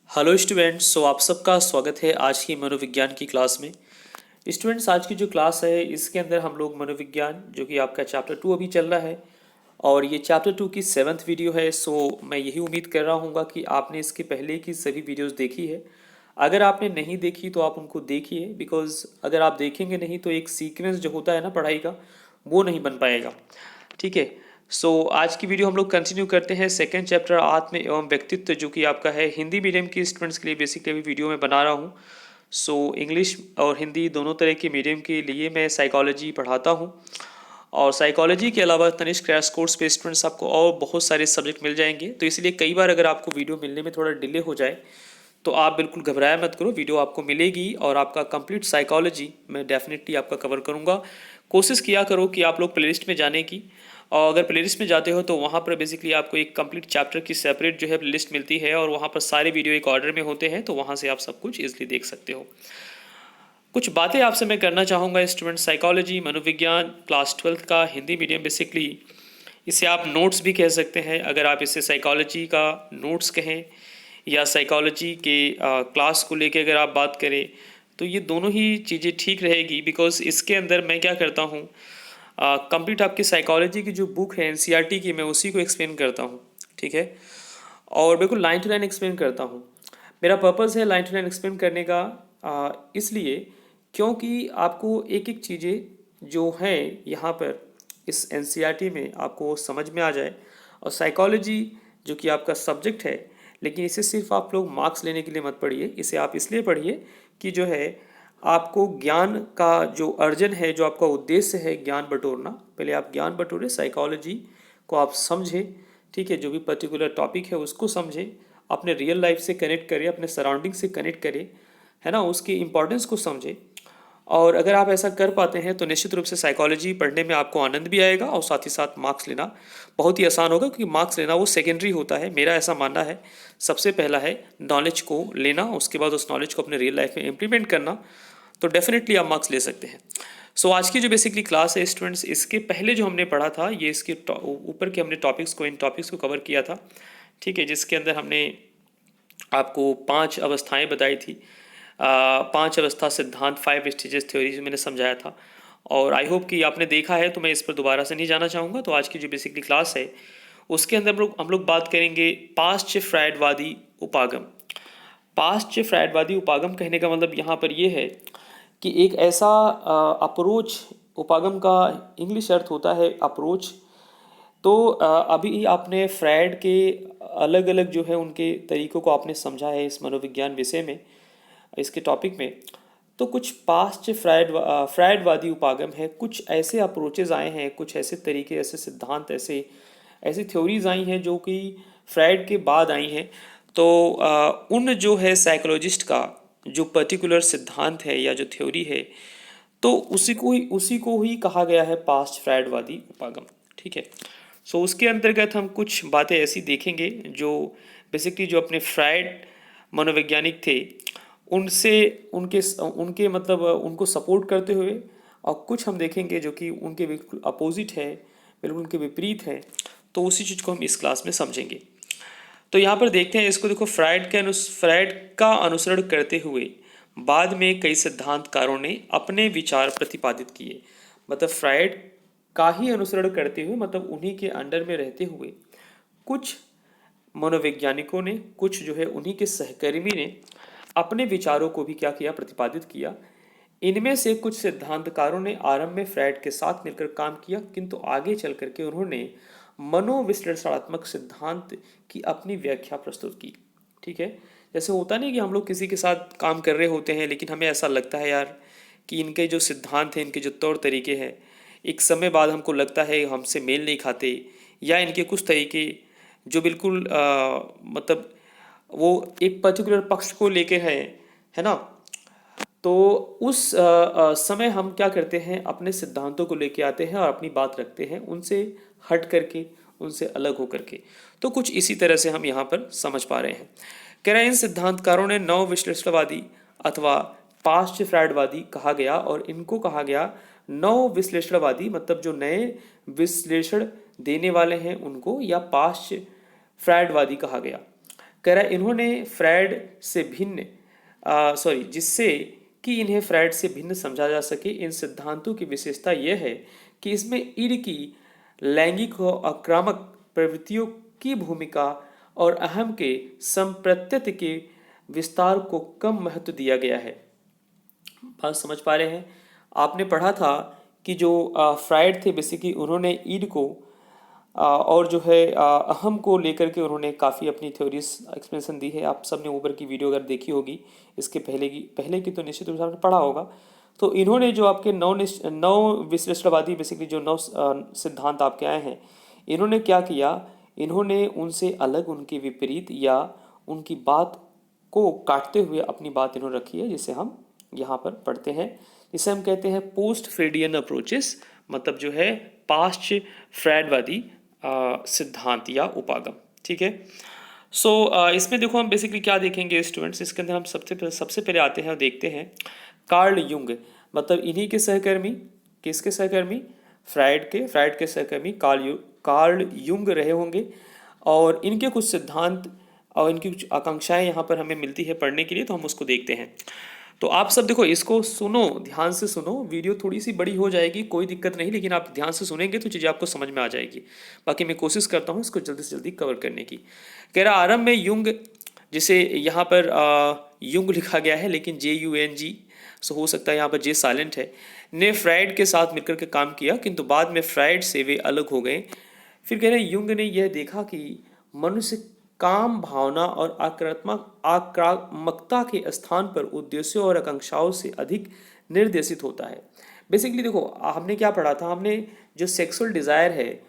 Hello students, आप सबका स्वागत है आज की मनोविज्ञान की क्लास में। स्टूडेंट्स, आज की जो क्लास है इसके अंदर हम लोग मनोविज्ञान जो कि आपका चैप्टर 2 अभी चल रहा है और ये चैप्टर 2 की 7th वीडियो है। मैं यही उम्मीद कर रहा हूँ कि आपने इसके पहले की सभी वीडियोस देखी है। अगर आपने नहीं देखी तो आप उनको देखिए, बिकॉज अगर आप देखेंगे नहीं तो एक सीक्वेंस जो होता है ना पढ़ाई का, वो नहीं बन पाएगा। ठीक है। आज की वीडियो हम लोग कंटिन्यू करते हैं सेकंड चैप्टर आत्म एवं व्यक्तित्व, जो कि आपका है हिंदी मीडियम की स्टूडेंट्स के लिए बेसिकली अभी वीडियो में बना रहा हूँ। इंग्लिश और हिंदी दोनों तरह के मीडियम के लिए मैं साइकोलॉजी पढ़ाता हूँ और साइकोलॉजी के अलावा तनिष्क क्रैश कोर्स पे स्टूडेंट्स आपको और बहुत सारे सब्जेक्ट मिल जाएंगे। तो इसलिए कई बार अगर आपको वीडियो मिलने में थोड़ा डिले हो जाए तो आप बिल्कुल घबराया मत करो, वीडियो आपको मिलेगी और आपका कंप्लीट साइकोलॉजी मैं डेफिनेटली आपका कवर करूँगा। कोशिश किया करो कि आप लोग प्लेलिस्ट में जाने की, और अगर प्लेलिस्ट में जाते हो तो वहाँ पर बेसिकली आपको एक कंप्लीट चैप्टर की सेपरेट जो है प्लेलिस्ट मिलती है और वहाँ पर सारे वीडियो एक ऑर्डर में होते हैं, तो वहाँ से आप सब कुछ ईजिली देख सकते हो। कुछ बातें आपसे मैं करना चाहूँगा स्टूडेंट। साइकोलॉजी मनोविज्ञान क्लास 12th का हिंदी मीडियम, बेसिकली इसे आप नोट्स भी कह सकते हैं। अगर आप इसे साइकोलॉजी का नोट्स कहें या साइकोलॉजी के क्लास को लेके अगर आप बात करें तो ये दोनों ही चीज़ें ठीक रहेगी, बिकॉज इसके अंदर मैं क्या करता हूँ, कंप्लीट आपकी साइकोलॉजी की जो बुक है एनसीईआरटी की, मैं उसी को एक्सप्लेन करता हूँ। ठीक है। और बिल्कुल लाइन टू लाइन एक्सप्लेन करता हूँ। मेरा पर्पज़ है लाइन टू लाइन एक्सप्लेन करने का, इसलिए क्योंकि आपको एक एक चीज़ें जो हैं यहाँ पर इस एनसीईआरटी में आपको समझ में आ जाए। और साइकोलॉजी जो कि आपका सब्जेक्ट है, लेकिन इसे सिर्फ आप लोग मार्क्स लेने के लिए मत पढ़िए, इसे आप इसलिए पढ़िए कि जो है आपको ज्ञान का जो अर्जन है, जो आपका उद्देश्य है ज्ञान बटोरना, पहले आप ज्ञान बटोरे, साइकोलॉजी को आप समझें। ठीक है। जो भी पर्टिकुलर टॉपिक है उसको समझें, अपने रियल लाइफ से कनेक्ट करें, अपने सराउंडिंग से कनेक्ट करें, है ना, उसकी इंपॉर्टेंस को समझें। और अगर आप ऐसा कर पाते हैं तो निश्चित रूप से साइकोलॉजी पढ़ने में आपको आनंद भी आएगा और साथ ही साथ मार्क्स लेना बहुत ही आसान होगा, क्योंकि मार्क्स लेना वो सेकेंडरी होता है, मेरा ऐसा मानना है। सबसे पहला है नॉलेज को लेना, उसके बाद उस नॉलेज को अपने रियल लाइफ में इम्प्लीमेंट करना, तो डेफिनेटली आप मार्क्स ले सकते हैं। आज की जो बेसिकली क्लास है स्टूडेंट्स, इसके पहले जो हमने पढ़ा था ये इसके ऊपर के हमने इन टॉपिक्स को कवर किया था। ठीक है। जिसके अंदर हमने आपको 5 अवस्थाएं बताई थी, 5 अवस्था सिद्धांत, 5 स्टेजेस थ्योरी जो मैंने समझाया था। और आई होप कि आपने देखा है, तो मैं इस पर दोबारा से नहीं जाना चाहूँगा। तो आज की जो बेसिकली क्लास है उसके अंदर हम लोग बात करेंगे पाश्चात्य फ्रायडवादी उपागम। पाश्चात्य फ्रायडवादी उपागम कहने का मतलब यहाँ पर ये है कि एक ऐसा अप्रोच, उपागम का इंग्लिश अर्थ होता है अप्रोच। अभी आपने फ्रायड के अलग अलग जो है उनके तरीकों को आपने समझा है इस मनोविज्ञान विषय में, इसके टॉपिक में। तो कुछ पास्ट फ्रायडवादी उपागम है, कुछ ऐसे अप्रोचेज आए हैं, कुछ ऐसे तरीके, ऐसे सिद्धांत, ऐसी थ्योरीज आई हैं जो कि फ्रायड के बाद आई हैं। उन जो है साइकोलॉजिस्ट का जो पर्टिकुलर सिद्धांत है या जो थ्योरी है, तो उसी को ही कहा गया है पास्ट फ्रायडवादी उपागम। ठीक है। उसके अंतर्गत हम कुछ बातें ऐसी देखेंगे जो बेसिकली जो अपने फ्रायड मनोवैज्ञानिक थे उनसे उनके उनके मतलब उनको सपोर्ट करते हुए, और कुछ हम देखेंगे जो कि उनके बिल्कुल अपोजिट है, बिल्कुल उनके विपरीत है। तो उसी चीज़ को हम इस क्लास में समझेंगे। तो यहाँ पर देखते हैं इसको, देखो, फ्रायड का अनुसरण करते हुए बाद में कई सिद्धांतकारों ने अपने विचार प्रतिपादित किए। मतलब फ्रायड का ही अनुसरण करते हुए, मतलब उन्हीं के अंडर में रहते हुए कुछ मनोवैज्ञानिकों ने, कुछ जो है उन्हीं के सहकर्मी ने अपने विचारों को भी क्या किया, प्रतिपादित किया। इनमें से कुछ सिद्धांतकारों ने आरंभ में फ्रायड के साथ मिलकर काम किया, किंतु आगे चल करके उन्होंने मनोविश्लेषणात्मक सिद्धांत की अपनी व्याख्या प्रस्तुत की। ठीक है। जैसे होता नहीं कि हम लोग किसी के साथ काम कर रहे होते हैं, लेकिन हमें ऐसा लगता है यार कि इनके जो सिद्धांत हैं, इनके जो तौर तरीके हैं, एक समय बाद हमको लगता है हमसे मेल नहीं खाते, या इनके कुछ तरीके जो बिल्कुल मतलब वो एक पर्टिकुलर पक्ष को लेके है ना। तो उस समय हम क्या करते हैं, अपने सिद्धांतों को लेके आते हैं और अपनी बात रखते हैं उनसे हट करके, उनसे अलग होकर के। तो कुछ इसी तरह से हम यहाँ पर समझ पा रहे हैं। कह रहे हैं इन सिद्धांतकारों ने नव विश्लेषणवादी अथवा पाश्चात्य फ्रायडवादी कहा गया, और इनको कहा गया नव विश्लेषणवादी, मतलब जो नए विश्लेषण देने वाले हैं उनको, या पाश्चात्य फ्रायडवादी कहा गया। कह रहा है इन्होंने फ्रायड से भिन्न जिससे कि इन्हें फ्रायड से भिन्न समझा जा सके। इन सिद्धांतों की विशेषता यह है कि इसमें ईड की लैंगिक और आक्रामक प्रवृत्तियों की भूमिका और अहम के संप्रत्यत के विस्तार को कम महत्व दिया गया है। बात समझ पा रहे हैं? आपने पढ़ा था कि जो फ्रायड थे बेसिकली उन्होंने ईड को और जो है अहम को लेकर के उन्होंने काफ़ी अपनी थ्योरीज एक्सप्लेनेशन दी है। आप सब ने ऊपर की वीडियो अगर देखी होगी, इसके पहले की तो निश्चित रूप से आपने पढ़ा होगा। तो इन्होंने जो आपके नौ विश्लेषणवादी बेसिकली जो नौ सिद्धांत आपके आए हैं, इन्होंने क्या किया, इन्होंने उनसे अलग, उनके विपरीत या उनकी बात को काटते हुए अपनी बात इन्होंने रखी है, जिसे हम यहाँ पर पढ़ते हैं, जिसे हम कहते हैं पोस्ट फ्रेडियन अप्रोचेस, मतलब जो है पाश्च फ्रायडवादी सिद्धांत या उपागम। ठीक है। सो इसमें देखो हम बेसिकली क्या देखेंगे स्टूडेंट्स, इसके अंदर हम सबसे पहले आते हैं और देखते हैं कार्ल युंग, मतलब इन्हीं के सहकर्मी, किसके सहकर्मी, फ्रायड के सहकर्मी कार्ल युंग रहे होंगे। और इनके कुछ सिद्धांत और इनकी कुछ आकांक्षाएं यहाँ पर हमें मिलती है पढ़ने के लिए, तो हम उसको देखते हैं। तो आप सब देखो, इसको सुनो, ध्यान से सुनो। वीडियो थोड़ी सी बड़ी हो जाएगी, कोई दिक्कत नहीं, लेकिन आप ध्यान से सुनेंगे तो चीज़ें आपको समझ में आ जाएगी। बाकी मैं कोशिश करता हूँ इसको जल्दी से जल्दी कवर करने की। कह रहा आरंभ में युंग, जिसे यहाँ पर युंग लिखा गया है लेकिन JUNG, सो हो सकता है यहाँ पर जे साइलेंट है, ने फ्रायड के साथ मिलकर के काम किया, किंतु बाद में फ्रायड से वे अलग हो गए। फिर कह रहे हैं युंग ने यह देखा कि मनुष्य काम भावना और आक्रामकता के स्थान पर उद्देश्यों और आकांक्षाओं से अधिक निर्देशित होता है। बेसिकली देखो, हमने क्या पढ़ा था, हमने जो सेक्सुअल डिज़ायर है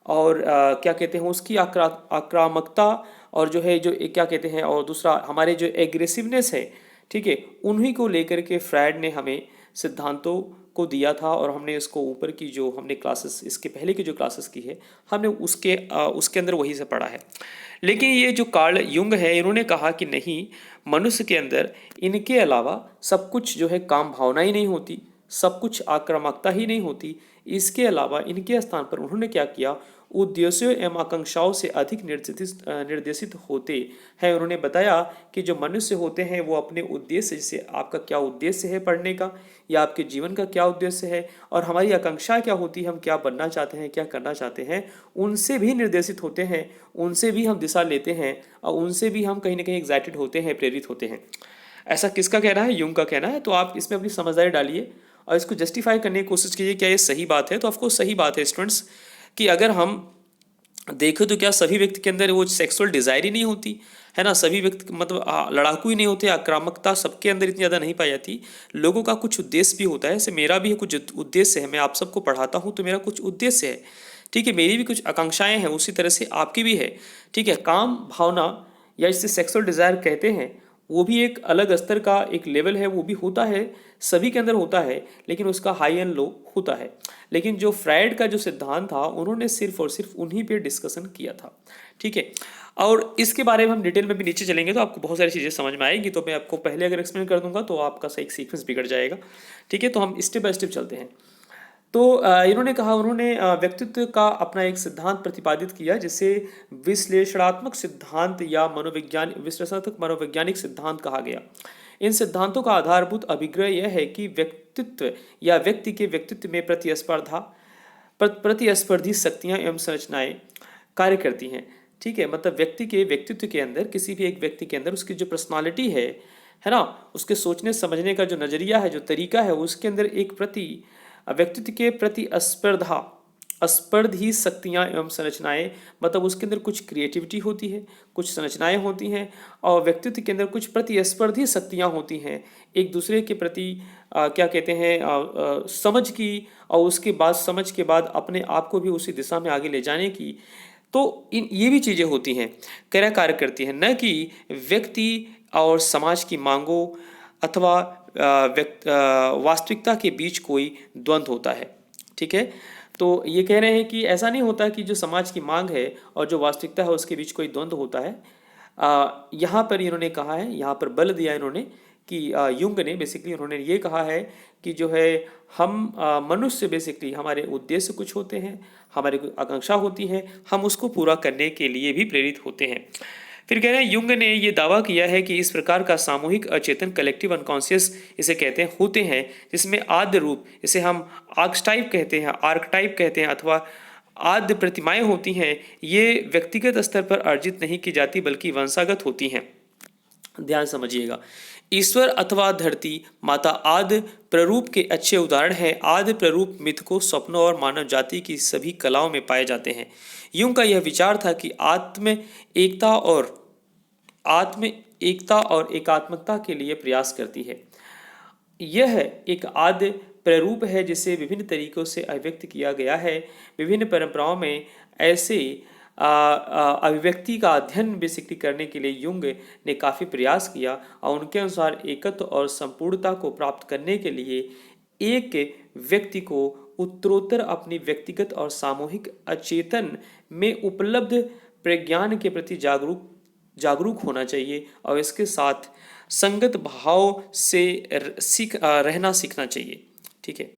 और क्या कहते हैं उसकी आक्रामकता और जो है जो क्या कहते हैं, और दूसरा हमारे जो एग्रेसिवनेस है, ठीक है, उन्हीं को लेकर के फ्रायड ने हमें सिद्धांतों को दिया था। और हमने इसको ऊपर की जो हमने क्लासेस, इसके पहले की जो क्लासेस की है, हमने उसके अंदर वही से पढ़ा है। लेकिन ये जो कार्ल युंग है, इन्होंने कहा कि नहीं, मनुष्य के अंदर इनके अलावा सब कुछ जो है काम भावना ही नहीं होती, सब कुछ आक्रामकता ही नहीं होती। इसके अलावा इनके स्थान पर उन्होंने क्या किया, उद्देश्यों एवं आकांक्षाओं से अधिक निर्देशित होते हैं। उन्होंने बताया कि जो मनुष्य होते हैं वो अपने उद्देश्य, जैसे आपका क्या उद्देश्य है पढ़ने का, या आपके जीवन का क्या उद्देश्य है, और हमारी आकांक्षा क्या होती है, हम क्या बनना चाहते हैं, क्या करना चाहते हैं, उनसे भी निर्देशित होते हैं, उनसे भी हम दिशा लेते हैं, और उनसे भी हम कहीं ना कहीं एक्साइटेड होते हैं, प्रेरित होते हैं। ऐसा किसका कहना है? युंग का कहना है। तो आप इसमें अपनी समझदारी डालिए और इसको जस्टिफाई करने की कोशिश कीजिए, क्या ये सही बात है? तो ऑफकोर्स सही बात है स्टूडेंट्स, कि अगर हम देखें तो क्या सभी व्यक्ति के अंदर वो सेक्सुअल डिज़ायर ही नहीं होती है ना, सभी व्यक्ति मतलब लड़ाकू ही नहीं होते, आक्रामकता सबके अंदर इतनी ज़्यादा नहीं पाई जाती। लोगों का कुछ उद्देश्य भी होता है, जैसे मेरा भी कुछ उद्देश्य है, मैं आप सबको पढ़ाता हूँ तो मेरा कुछ उद्देश्य है, ठीक है, मेरी भी कुछ आकांक्षाएं हैं, उसी तरह से आपकी भी है, ठीक है। काम भावना या जिसे सेक्सुअल डिज़ायर कहते हैं, वो भी एक अलग स्तर का एक लेवल है, वो भी होता है, सभी के अंदर होता है, लेकिन उसका हाई एंड लो होता है। लेकिन जो फ्रायड का जो सिद्धांत था, उन्होंने सिर्फ और सिर्फ उन्हीं पे डिस्कशन किया था, ठीक है। और इसके बारे में हम डिटेल में भी नीचे चलेंगे तो आपको बहुत सारी चीज़ें समझ में आएगी। तो मैं आपको पहले अगर एक्सप्लेन कर दूंगा तो आपका सही सीक्वेंस बिगड़ जाएगा, ठीक है। तो हम स्टेप बाय स्टेप चलते हैं। तो इन्होंने कहा, उन्होंने व्यक्तित्व का अपना एक सिद्धांत प्रतिपादित किया, जिसे विश्लेषणात्मक सिद्धांत या विश्लेषणात्मक मनोवैज्ञानिक सिद्धांत कहा गया। इन सिद्धांतों का आधारभूत अभिग्रह यह है कि व्यक्तित्व या व्यक्ति के व्यक्तित्व में प्रतिस्पर्धी शक्तियाँ एवं संरचनाएं कार्य करती हैं, ठीक है। मतलब व्यक्ति के व्यक्तित्व के अंदर, किसी भी एक व्यक्ति के अंदर उसकी जो पर्सनालिटी है ना, उसके सोचने समझने का जो नज़रिया है, जो तरीका है, उसके अंदर एक व्यक्तित्व के प्रति स्पर्धी शक्तियाँ एवं संरचनाएं, मतलब उसके अंदर कुछ क्रिएटिविटी होती है, कुछ संरचनाएं होती हैं, और व्यक्तित्व के अंदर कुछ प्रतिस्पर्धी शक्तियाँ होती हैं, एक दूसरे के प्रति क्या कहते हैं समझ की, और उसके बाद समझ के बाद अपने आप को भी उसी दिशा में आगे ले जाने की। तो ये भी चीज़ें होती हैं, कार्य करती हैं, न कि व्यक्ति और समाज की मांगों अथवा वास्तविकता के बीच कोई द्वंद्व होता है, ठीक है। तो ये कह रहे हैं कि ऐसा नहीं होता कि जो समाज की मांग है और जो वास्तविकता है उसके बीच कोई द्वंद्व होता है। यहाँ पर इन्होंने कहा है, यहाँ पर बल दिया इन्होंने कि युंग ने बेसिकली उन्होंने ये कहा है कि जो है हम मनुष्य बेसिकली हमारे उद्देश्य कुछ होते हैं, हमारी आकांक्षा होती है, हम उसको पूरा करने के लिए भी प्रेरित होते हैं। फिर कह रहे हैं युंग ने ये दावा किया है कि इस प्रकार का सामूहिक अचेतन कलेक्टिव अनकॉन्शियस इसे कहते हैं होते हैं, जिसमें आद्य रूप, इसे हम आर्कटाइप कहते हैं, आर्कटाइप कहते हैं, अथवा आद्य प्रतिमाएं होती हैं। ये व्यक्तिगत स्तर पर अर्जित नहीं की जाती बल्कि वंशागत होती हैं। ध्यान समझिएगा, ईश्वर अथवा धरती माता आदि प्ररूप के अच्छे उदाहरण हैं। आदि प्ररूप मिथकों, स्वप्नों और मानव जाति की सभी कलाओं में पाए जाते हैं। यूं का यह विचार था कि आत्म एकता और एकात्मकता के लिए प्रयास करती है। यह एक आद्य प्ररूप है जिसे विभिन्न तरीकों से अभिव्यक्त किया गया है। विभिन्न परंपराओं में ऐसे अभिव्यक्ति का अध्ययन बेसिकली करने के लिए युंग ने काफ़ी प्रयास किया और उनके अनुसार एकत्व और संपूर्णता को प्राप्त करने के लिए एक व्यक्ति को उत्तरोत्तर अपनी व्यक्तिगत और सामूहिक अचेतन में उपलब्ध प्रज्ञान के प्रति जागरूक होना चाहिए और इसके साथ संगत भाव से रहना सीखना चाहिए। ठीक है,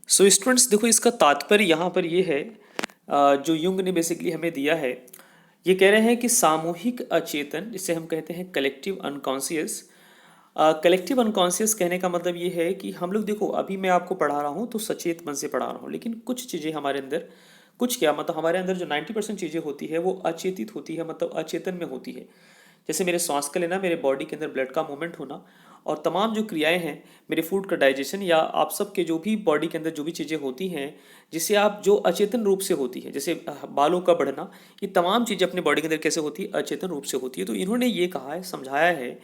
सो स्टूडेंट्स देखो, इसका तात्पर्य यहाँ पर ये है जो युंग ने बेसिकली हमें दिया है। ये कह रहे हैं कि सामूहिक अचेतन, जिसे हम कहते हैं कलेक्टिव अनकॉन्शियस। कलेक्टिव अनकॉन्शियस कहने का मतलब ये है कि हम लोग देखो, अभी मैं आपको पढ़ा रहा हूँ तो सचेत मन से पढ़ा रहा हूँ, लेकिन कुछ चीज़ें हमारे अंदर, कुछ क्या मतलब हमारे अंदर जो 90% चीज़ें होती है वो अचेतित होती है, मतलब अचेतन में होती है। जैसे मेरे सांस का लेना, मेरे बॉडी के अंदर ब्लड का मूवमेंट होना, और तमाम जो क्रियाएं हैं, मेरे फूड का डाइजेशन, या आप सबके जो भी बॉडी के अंदर जो भी चीज़ें होती हैं जिसे आप जो अचेतन रूप से होती है, जैसे बालों का बढ़ना, ये तमाम चीज़ें अपने बॉडी के अंदर कैसे होती है, अचेतन रूप से होती है। तो इन्होंने ये कहा है, समझाया है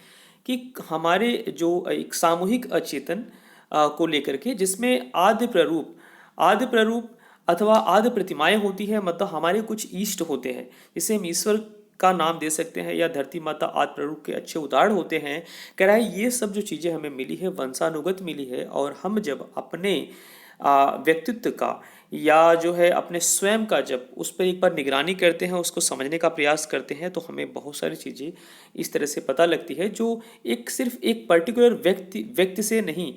कि हमारे जो एक सामूहिक अचेतन को लेकर के, जिसमें आद्य प्ररूप अथवा आद्य प्रतिमाएं होती है, मतलब हमारे कुछ इष्ट होते हैं जिसे हम ईश्वर का नाम दे सकते हैं, या धरती माता आदि प्ररूप के अच्छे उदाहरण होते हैं। कह रहा है ये सब जो चीज़ें हमें मिली है वंशानुगत मिली है, और हम जब अपने व्यक्तित्व का या जो है अपने स्वयं का जब उस पर एक बार निगरानी करते हैं, उसको समझने का प्रयास करते हैं, तो हमें बहुत सारी चीज़ें इस तरह से पता लगती है जो एक सिर्फ एक पर्टिकुलर व्यक्ति से नहीं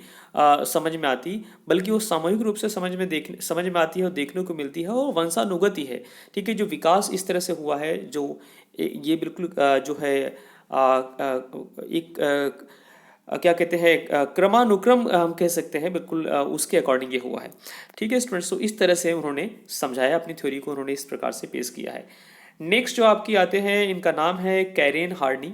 समझ में आती, बल्कि वो सामूहिक रूप से समझ में आती है और देखने को मिलती है, और वंशानुगति है। ठीक है, जो विकास इस तरह से हुआ है, जो ये बिल्कुल जो है एक क्या कहते हैं क्रमानुक्रम हम कह सकते हैं, बिल्कुल उसके अकॉर्डिंग ये हुआ है। ठीक है स्टूडेंट्स, तो इस तरह से उन्होंने समझाया, अपनी थ्योरी को उन्होंने इस प्रकार से पेश किया है। नेक्स्ट जो आपकी आते हैं, इनका नाम है कैरेन हार्नी।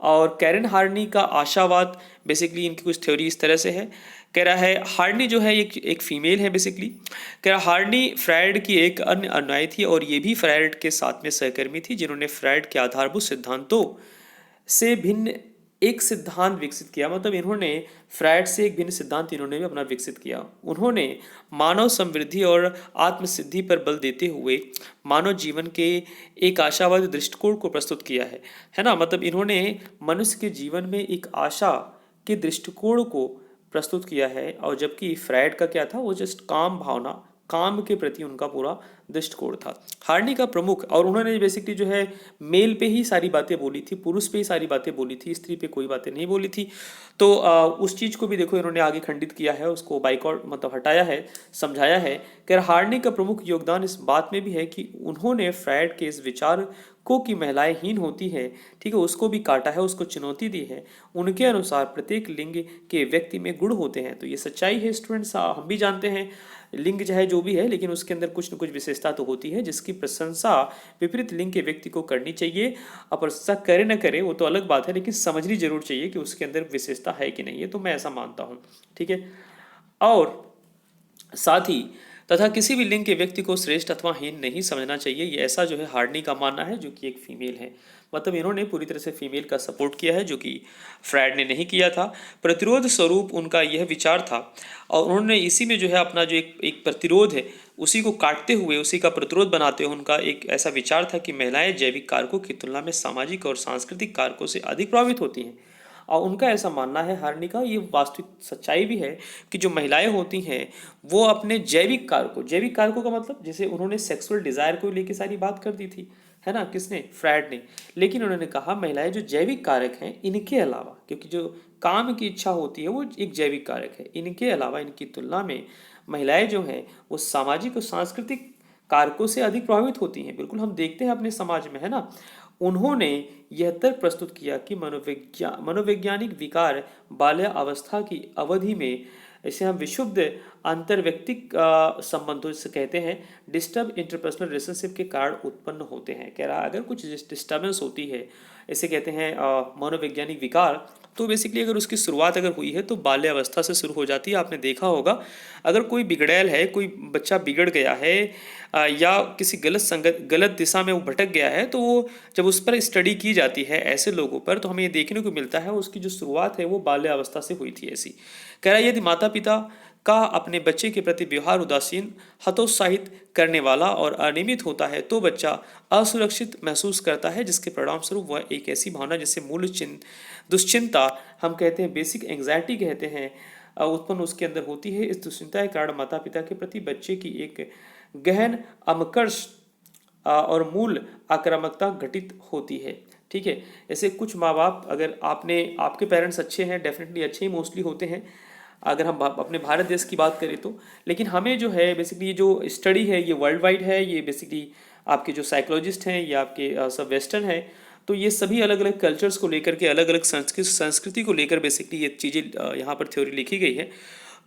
और कैरेन हार्नी का आशावाद, बेसिकली इनकी कुछ थ्योरी इस तरह से है। कह रहा है हार्नी जो है एक फीमेल है बेसिकली। कह रहा हार्नी फ्रायड की एक अन्य अनुयायी थी, और ये भी फ्रायड के साथ में सहकर्मी थी, जिन्होंने फ्रायड के आधारभूत सिद्धांतों से भिन्न एक सिद्धांत विकसित किया। मतलब इन्होंने फ्रायड से एक भिन्न सिद्धांत इन्होंने भी अपना विकसित किया। उन्होंने मानव समृद्धि और आत्मसिद्धि पर बल देते हुए मानव जीवन के एक आशावादी दृष्टिकोण को प्रस्तुत किया है ना। मतलब इन्होंने मनुष्य के जीवन में एक आशा के दृष्टिकोण को प्रस्तुत किया है, और जबकि फ्रायड का क्या था, वो जस्ट काम के प्रति उनका पूरा दृष्टिकोण था। हार्नी का प्रमुख, और उन्होंने बेसिकली जो है मेल पे ही सारी बातें बोली थी, पुरुष पे ही सारी बातें बोली थी, स्त्री पे कोई बातें नहीं बोली थी। तो उस चीज़ को भी देखो इन्होंने आगे खंडित किया है, उसको बाइकआउट मतलब हटाया है, समझाया है। कि हार्नी का प्रमुख योगदान इस बात में भी है कि उन्होंने फ्रायड के इस विचार को कि महिलाएं हीन होती है, ठीक है, उसको भी काटा है, उसको चुनौती दी है। उनके अनुसार प्रत्येक लिंग के व्यक्ति में गुण होते हैं। तो ये सच्चाई है स्टूडेंट्स, हम भी जानते हैं लिंग चाहे जो भी है, लेकिन उसके अंदर कुछ न कुछ विशेषता तो होती है, जिसकी प्रशंसा विपरीत लिंग के व्यक्ति को करनी चाहिए। अब प्रशंसा करे न करे वो तो अलग बात है, लेकिन समझनी जरूर चाहिए कि उसके अंदर विशेषता है कि नहीं है। तो मैं ऐसा मानता हूँ, ठीक है। और साथ ही तथा किसी भी लिंग के व्यक्ति को श्रेष्ठ अथवा हीन नहीं समझना चाहिए, ये ऐसा जो है हार्नी का मानना है, जो कि एक फीमेल है। मतलब इन्होंने पूरी तरह से फीमेल का सपोर्ट किया है, जो कि फ्रायड ने नहीं किया था। प्रतिरोध स्वरूप उनका यह विचार था, और उन्होंने इसी में जो है अपना जो एक प्रतिरोध है, उसी को काटते हुए, उसी का प्रतिरोध बनाते हुए उनका एक ऐसा विचार था कि महिलाएं जैविक कारकों की तुलना में सामाजिक और सांस्कृतिक कारकों से अधिक प्रभावित होती हैं। और उनका ऐसा मानना है हार्नी का, ये वास्तविक सच्चाई भी है, कि जो महिलाएं होती हैं वो अपने जैविक कारकों का मतलब, जैसे उन्होंने सेक्सुअल डिजायर को लेके सारी बात कर दी थी, है ना, किसने, फ्रायड ने। लेकिन उन्होंने कहा महिलाएं जो जैविक कारक हैं इनके अलावा, क्योंकि जो काम की इच्छा होती है वो एक जैविक कारक है, इनके अलावा, इनकी तुलना में महिलाएं जो हैं वो सामाजिक और सांस्कृतिक कारकों से अधिक प्रभावित होती हैं। बिल्कुल हम देखते हैं अपने समाज में, है ना, उन्होंने यह तर्क प्रस्तुत किया कि मनोवैज्ञानिक विकार बाल्य अवस्था की अवधि में, इसे हम विशुद्ध अंतर्व्यक्तिक संबंधों से कहते हैं, डिस्टर्ब इंटरपर्सनल रिलेशनशिप के कारण उत्पन्न होते हैं। कह रहा है अगर कुछ डिस्टर्बेंस होती है, इसे कहते हैं मनोवैज्ञानिक विकार, तो बेसिकली अगर उसकी शुरुआत अगर हुई है तो बाल्य अवस्था से शुरू हो जाती है। आपने देखा होगा अगर कोई बिगड़ैल है, कोई बच्चा बिगड़ गया है या किसी गलत दिशा में वो भटक गया है, तो वो जब उस पर स्टडी की जाती है ऐसे लोगों पर, तो हमें ये देखने को मिलता है उसकी जो शुरुआत है वो बाल्य अवस्था से हुई थी ऐसी। कह रहा है यदि माता पिता का अपने बच्चे के प्रति व्यवहार उदासीन, हतोत्साहित करने वाला और अनियमित होता है तो बच्चा असुरक्षित महसूस करता है, जिसके परिणाम स्वरूप वह एक ऐसी भावना जिसे मूल दुश्चिंता हम कहते हैं, बेसिक एंग्जाइटी कहते हैं, उत्पन्न उसके अंदर होती है। इस दुश्चिंता के कारण माता पिता के प्रति बच्चे की एक गहन अमकर्ष और मूल आक्रामकता घटित होती है। ठीक है, ऐसे कुछ माँ बाप, अगर आपके पेरेंट्स अच्छे हैं, डेफिनेटली अच्छे ही मोस्टली होते हैं अगर हम अपने भारत देश की बात करें तो, लेकिन हमें जो है बेसिकली ये जो स्टडी है ये वर्ल्ड वाइड है, ये बेसिकली आपके जो साइकोलॉजिस्ट हैं ये आपके सब वेस्टर्न है, तो ये सभी अलग अलग कल्चर्स को लेकर के, अलग अलग संस्कृति को लेकर बेसिकली ये चीज़ें यहाँ पर थ्योरी लिखी गई है।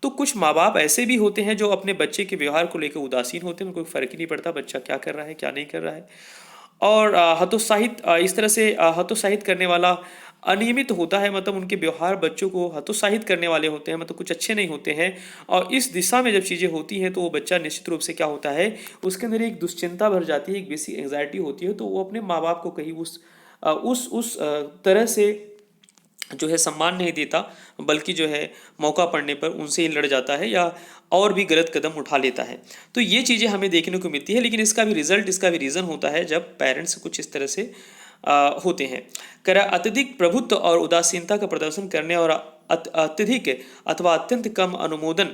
तो कुछ माँ बाप ऐसे भी होते हैं जो अपने बच्चे के व्यवहार को लेकर उदासीन होते हैं, उनको फ़र्क ही नहीं पड़ता बच्चा क्या कर रहा है क्या नहीं कर रहा है, और हतोत्साहित इस तरह से हतोत्साहित करने वाला अनियमित होता है, मतलब उनके व्यवहार बच्चों को हतोत्साहित करने वाले होते हैं, मतलब कुछ अच्छे नहीं होते हैं। और इस दिशा में जब चीज़ें होती हैं तो वो बच्चा निश्चित रूप से क्या होता है, उसके अंदर एक दुश्चिंता भर जाती है, एक बेसिक एंग्जाइटी होती है, तो वो अपने माँ बाप को कहीं उस तरह से जो है सम्मान नहीं देता, बल्कि जो है मौका पड़ने पर उनसे ही लड़ जाता है या और भी गलत कदम उठा लेता है। तो ये चीज़ें हमें देखने को मिलती है, लेकिन इसका भी रिजल्ट, इसका भी रीज़न होता है जब पेरेंट्स कुछ इस तरह से होते हैं। करा अत्यधिक प्रभुत्व और उदासीनता का प्रदर्शन करने और अत्यधिक अथवा अत्यंत कम अनुमोदन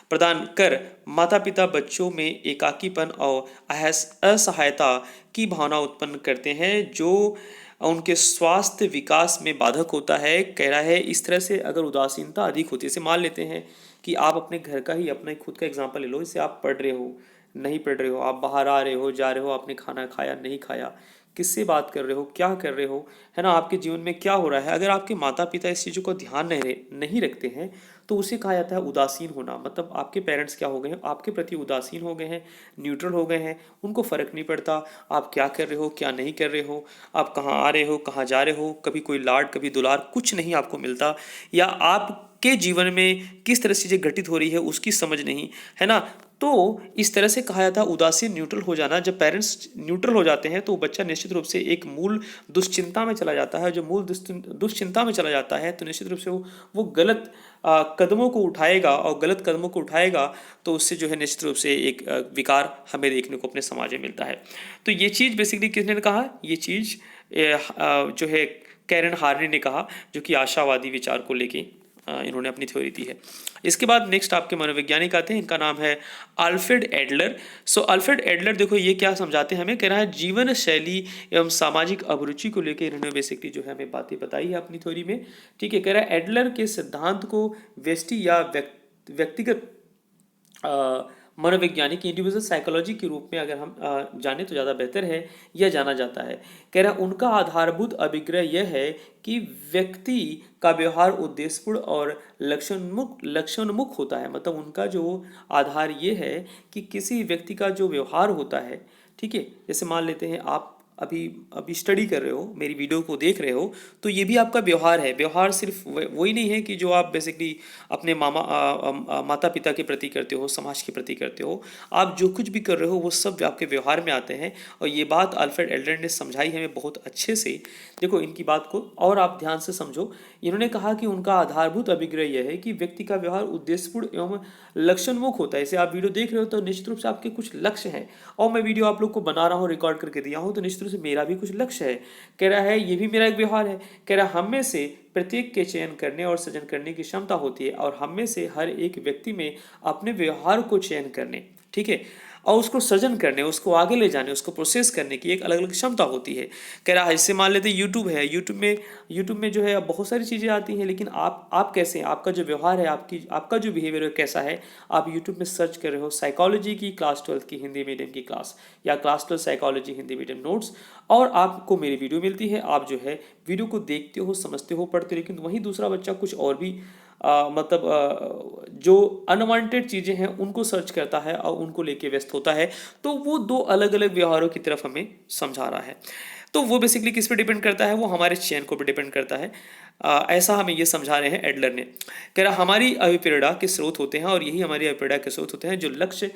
प्रदान कर माता पिता बच्चों में एकाकीपन और असहायता की भावना उत्पन्न करते हैं, जो उनके स्वास्थ्य विकास में बाधक होता है। कह रहा है इस तरह से अगर उदासीनता अधिक होती है, जैसे मान लेते हैं कि आप अपने घर का ही, अपना खुद का एग्जांपल ले लो, जैसे आप पढ़ रहे हो नहीं पढ़ रहे हो, आप बाहर आ रहे हो जा रहे हो, आपने खाना खाया नहीं खाया, किससे बात कर रहे हो, क्या कर रहे हो, है ना, आपके जीवन में क्या हो रहा है, अगर आपके माता पिता इस चीज़ों को ध्यान नहीं रखते हैं तो उसे कहा जाता है उदासीन होना। मतलब आपके पेरेंट्स क्या हो गए हैं, आपके प्रति उदासीन हो गए हैं, न्यूट्रल हो गए हैं, उनको फ़र्क नहीं पड़ता आप क्या कर रहे हो क्या नहीं कर रहे हो, आप कहाँ आ रहे हो कहाँ जा रहे हो, कभी कोई लाड कभी दुलार कुछ नहीं आपको मिलता, या आपके जीवन में किस तरह से चीज़ें घटित हो रही है उसकी समझ नहीं, है ना। तो इस तरह से कहा जाता है उदासीन, न्यूट्रल हो जाना। जब पेरेंट्स न्यूट्रल हो जाते हैं तो बच्चा निश्चित रूप से एक मूल दुश्चिंता में चला जाता है। जो मूल दुश्चिंता में चला जाता है तो निश्चित रूप से वो गलत कदमों को उठाएगा, और गलत कदमों को उठाएगा तो उससे जो है निश्चित रूप से एक विकार हमें देखने को अपने समाज में मिलता है। तो ये चीज़ बेसिकली किसने कहा, ये चीज़ जो है कैरन हार्नी ने कहा, जो कि आशावादी विचार को लेके इन्होंने अपनी थ्योरी दी है। इसके बाद नेक्स्ट आपके मनोवैज्ञानिक आते हैं, इनका नाम है अल्फ्रेड एडलर। सो अल्फ्रेड एडलर देखो ये क्या समझाते हैं हमें, कह रहा है जीवन शैली एवं सामाजिक अभिरुचि को लेकर इन्होंने बेसिकली जो है हमें बातें बताई है अपनी थ्योरी में। ठीक है, कह रहा है एडलर के सिद्धांत को व्यष्टि या व्यक्तिगत मनोवैज्ञानिक इंडिविजुअल साइकोलॉजी के रूप में अगर हम जाने तो ज़्यादा बेहतर है, यह जाना जाता है। कह रहा उनका आधारभूत अभिग्रह यह है कि व्यक्ति का व्यवहार उद्देश्यपूर्ण और लक्ष्योन्मुख होता है। मतलब उनका जो आधार ये है कि किसी व्यक्ति का जो व्यवहार होता है, ठीक है, जैसे मान लेते हैं आप अभी स्टडी कर रहे हो, मेरी वीडियो को देख रहे हो, तो ये भी आपका व्यवहार है। व्यवहार सिर्फ वही नहीं है कि जो आप बेसिकली अपने माता पिता के प्रति करते हो, समाज के प्रति करते हो, आप जो कुछ भी कर रहे हो वो सब आपके व्यवहार में आते हैं। और ये बात अल्फ्रेड एडलर ने समझाई हमें बहुत अच्छे से। देखो इनकी बात को और आप ध्यान से समझो। इन्होंने कहा कि उनका आधारभूत अभिग्रह यह है कि व्यक्ति का व्यवहार उद्देश्यपूर्ण एवं लक्ष्योन्मुख होता है। जैसे आप वीडियो देख रहे हो तो निश्चित रूप से आपके कुछ लक्ष्य हैं, और मैं वीडियो आप लोग को बना रहा हूँ, रिकॉर्ड करके दिया हूँ, तो निश्चित रूप से मेरा भी कुछ लक्ष्य है। कह रहा है ये भी मेरा एक व्यवहार है। कह रहा हम में से प्रत्येक के चयन करने और सृजन करने की क्षमता होती है, और हम में से हर एक व्यक्ति में अपने व्यवहार को चयन करने, ठीक है, और उसको सृजन करने, उसको आगे ले जाने, उसको प्रोसेस करने की एक अलग अलग क्षमता होती है। कह रहा है इससे मान लेते हैं यूट्यूब है, यूट्यूब में जो है बहुत सारी चीज़ें आती हैं, लेकिन आप कैसे हैं, आपका जो व्यवहार है, आपका जो बिहेवियर है कैसा है। आप यूट्यूब में सर्च कर रहे हो साइकोलॉजी की क्लास 12 की हिंदी मीडियम की क्लास, या class 12 psychology Hindi medium notes, और आपको मेरी वीडियो मिलती है, आप जो है वीडियो को देखते हो, समझते हो, पढ़ते हो, लेकिन वहीं दूसरा बच्चा कुछ और भी मतलब जो अनवांटेड चीज़ें हैं उनको सर्च करता है और उनको लेके व्यस्त होता है। तो वो दो अलग अलग व्यवहारों की तरफ हमें समझा रहा है। तो वो बेसिकली किस पे डिपेंड करता है, वो हमारे चयन को भी डिपेंड करता है। ऐसा हमें ये समझा रहे हैं एडलर ने। कह रहा हमारी अभिप्रेरणा के स्रोत होते हैं और यही हमारी अभिप्रेरणा के स्रोत होते हैं जो लक्ष्य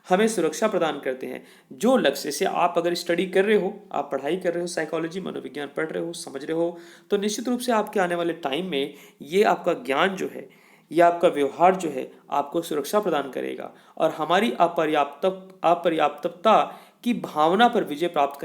हमें सुरक्षा प्रदान करते हैं। जो लक्ष्य से आप अगर स्टडी कर रहे हो, आप पढ़ाई कर रहे हो, साइकोलॉजी मनोविज्ञान पढ़ रहे हो, समझ रहे हो, तो निश्चित रूप से आपके आने वाले टाइम में ये आपका ज्ञान जो है, ये आपका व्यवहार जो है आपको सुरक्षा प्रदान करेगा और हमारी अपर्याप्तता की भावना पर विजय प्राप्त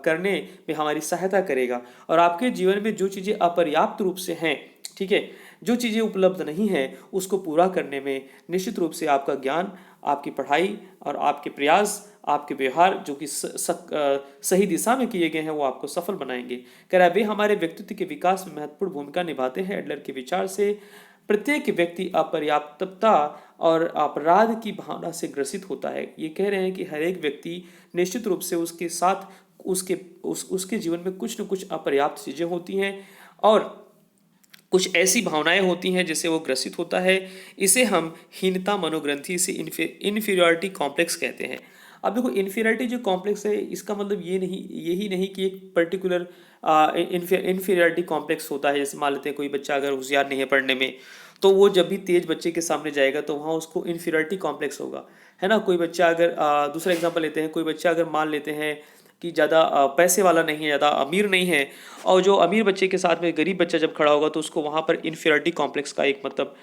करने में हमारी सहायता करेगा। और आपके जीवन में जो चीज़ें अपर्याप्त रूप से हैं, ठीक है, जो चीज़ें उपलब्ध नहीं हैं, उसको पूरा करने में निश्चित रूप से आपका ज्ञान, आपकी पढ़ाई और आपके प्रयास, आपके व्यवहार जो कि सही दिशा में किए गए हैं, वो आपको सफल बनाएंगे। कह रहा है वे हमारे व्यक्तित्व के विकास में महत्वपूर्ण भूमिका निभाते हैं। एडलर के विचार से प्रत्येक व्यक्ति अपर्याप्तता और अपराध की भावना से ग्रसित होता है। ये कह रहे हैं कि हर एक व्यक्ति निश्चित रूप से उसके साथ उसके जीवन में कुछ न कुछ अपर्याप्त चीज़ें होती हैं और कुछ ऐसी भावनाएं होती हैं जिससे वो ग्रसित होता है। इसे हम हीनता मनोग्रंथि से इन्फीरियरिटी कॉम्प्लेक्स कहते हैं। अब देखो, इन्फीरियरिटी जो कॉम्प्लेक्स है, इसका मतलब यही नहीं कि एक पर्टिकुलर इन्फीरियरिटी कॉम्प्लेक्स होता है। जैसे मान लेते हैं कोई बच्चा अगर होशियार नहीं है पढ़ने में, तो वो जब भी तेज बच्चे के सामने जाएगा तो वहाँ उसको इन्फीरियरिटी कॉम्प्लेक्स होगा, है ना। कोई बच्चा अगर दूसरा एग्जांपल लेते हैं, कोई बच्चा अगर मान लेते हैं कि ज़्यादा पैसे वाला नहीं है, ज़्यादा अमीर नहीं है, और जो अमीर बच्चे के साथ में गरीब बच्चा जब खड़ा होगा तो उसको वहाँ पर इन्फीरियरिटी कॉम्प्लेक्स का एक मतलब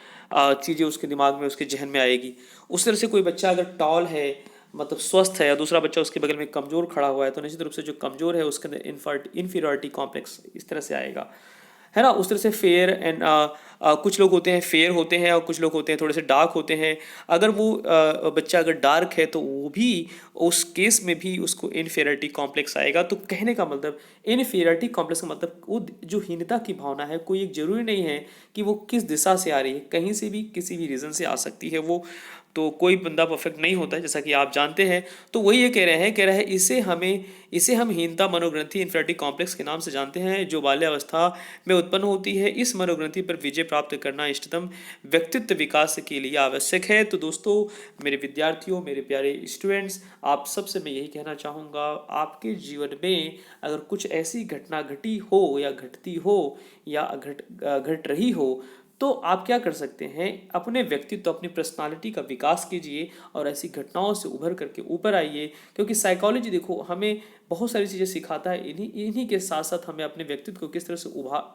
चीज़ें उसके दिमाग में, उसके जहन में आएगी। उस तरह से कोई बच्चा अगर टॉल है, मतलब स्वस्थ है, और दूसरा बच्चा उसके बगल में कमज़ोर खड़ा हुआ है, तो निश्चित रूप से जो कमज़ोर है उसके अंदर इन्फीरियरिटी कॉम्प्लेक्स इस तरह से आएगा, है ना। उस तरह से फेयर एंड कुछ लोग होते हैं फेयर होते हैं और कुछ लोग होते हैं थोड़े से डार्क होते हैं। अगर वो बच्चा अगर डार्क है तो वो भी उस केस में भी उसको इनफीरियरिटी कॉम्प्लेक्स आएगा। तो कहने का मतलब, इनफीरियरिटी कॉम्प्लेक्स का मतलब वो जो हीनता की भावना है, कोई एक जरूरी नहीं है कि वो किस दिशा से आ रही है, कहीं से भी किसी भी रीज़न से आ सकती है वो। तो कोई बंदा परफेक्ट नहीं होता है, जैसा कि आप जानते हैं। तो वही ये कह रहे हैं इसे हम हीनता मनोग्रंथि इन्फीरियरिटी कॉम्प्लेक्स के नाम से जानते हैं, जो बाल्यावस्था में उत्पन्न होती है। इस मनोग्रंथि पर विजय प्राप्त करना इष्टतम व्यक्तित्व विकास के लिए आवश्यक है। तो दोस्तों, मेरे विद्यार्थियों, मेरे प्यारे स्टूडेंट्स, आप सबसे मैं यही कहना चाहूँगा, आपके जीवन में अगर कुछ ऐसी घटना घटी हो या घटती हो या घट रही हो, तो आप क्या कर सकते हैं, अपने व्यक्तित्व, अपनी पर्सनालिटी का विकास कीजिए और ऐसी घटनाओं से उभर करके ऊपर आइए। क्योंकि साइकोलॉजी देखो हमें बहुत सारी चीज़ें सिखाता है, इन्हीं के साथ साथ हमें अपने व्यक्तित्व को किस तरह से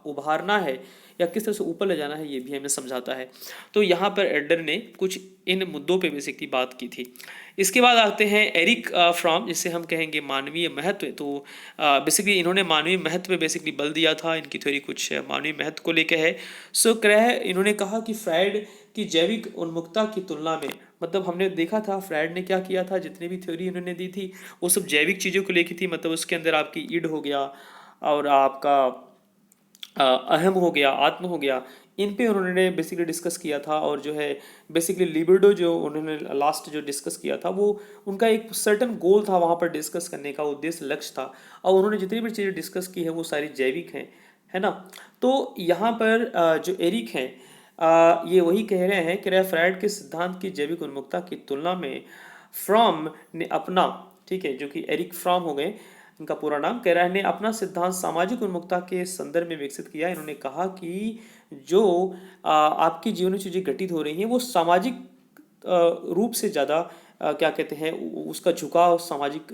उभारना है या किस तरह से ऊपर ले जाना है, ये भी हमें समझाता है। तो यहाँ पर एडलर ने कुछ इन मुद्दों पे बेसिकली बात की थी। इसके बाद आते हैं एरिक फ्रॉम, जिसे हम कहेंगे मानवीय महत्व। तो बेसिकली इन्होंने मानवीय महत्व पे बेसिकली बल दिया था। इनकी थ्योरी कुछ मानवीय महत्व को लेकर है। सो इन्होंने कहा कि फ्रायड की जैविक उन्मुखता की तुलना में, मतलब हमने देखा था फ्रायड ने क्या किया था, जितनी भी थ्योरी इन्होंने दी थी वो सब जैविक चीज़ों को लेकर थी। मतलब उसके अंदर आपकी ईड हो गया और आपका अहम हो गया, आत्म हो गया, इन पे उन्होंने बेसिकली डिस्कस किया था। और जो है बेसिकली लिबिडो जो उन्होंने लास्ट जो डिस्कस किया था, वो उनका एक सर्टन गोल था, वहाँ पर डिस्कस करने का उद्देश्य, लक्ष्य था। और उन्होंने जितनी भी चीज़ें डिस्कस की है वो सारी जैविक हैं, है ना। तो यहाँ पर जो एरिक हैं, ये वही कह रहे हैं कि फ्रायड के सिद्धांत की जैविक उन्मुखता की तुलना में फ्रॉम ने अपना, ठीक है, जो कि एरिक फ्रॉम हो गए इनका पूरा नाम, कह रहा है, ने अपना सिद्धांत सामाजिक उन्मुखता के संदर्भ में विकसित किया। इन्होंने कहा कि जो आपकी जीवन में चीज़ें घटित हो रही हैं वो सामाजिक रूप से ज़्यादा क्या कहते हैं, उसका झुकाव सामाजिक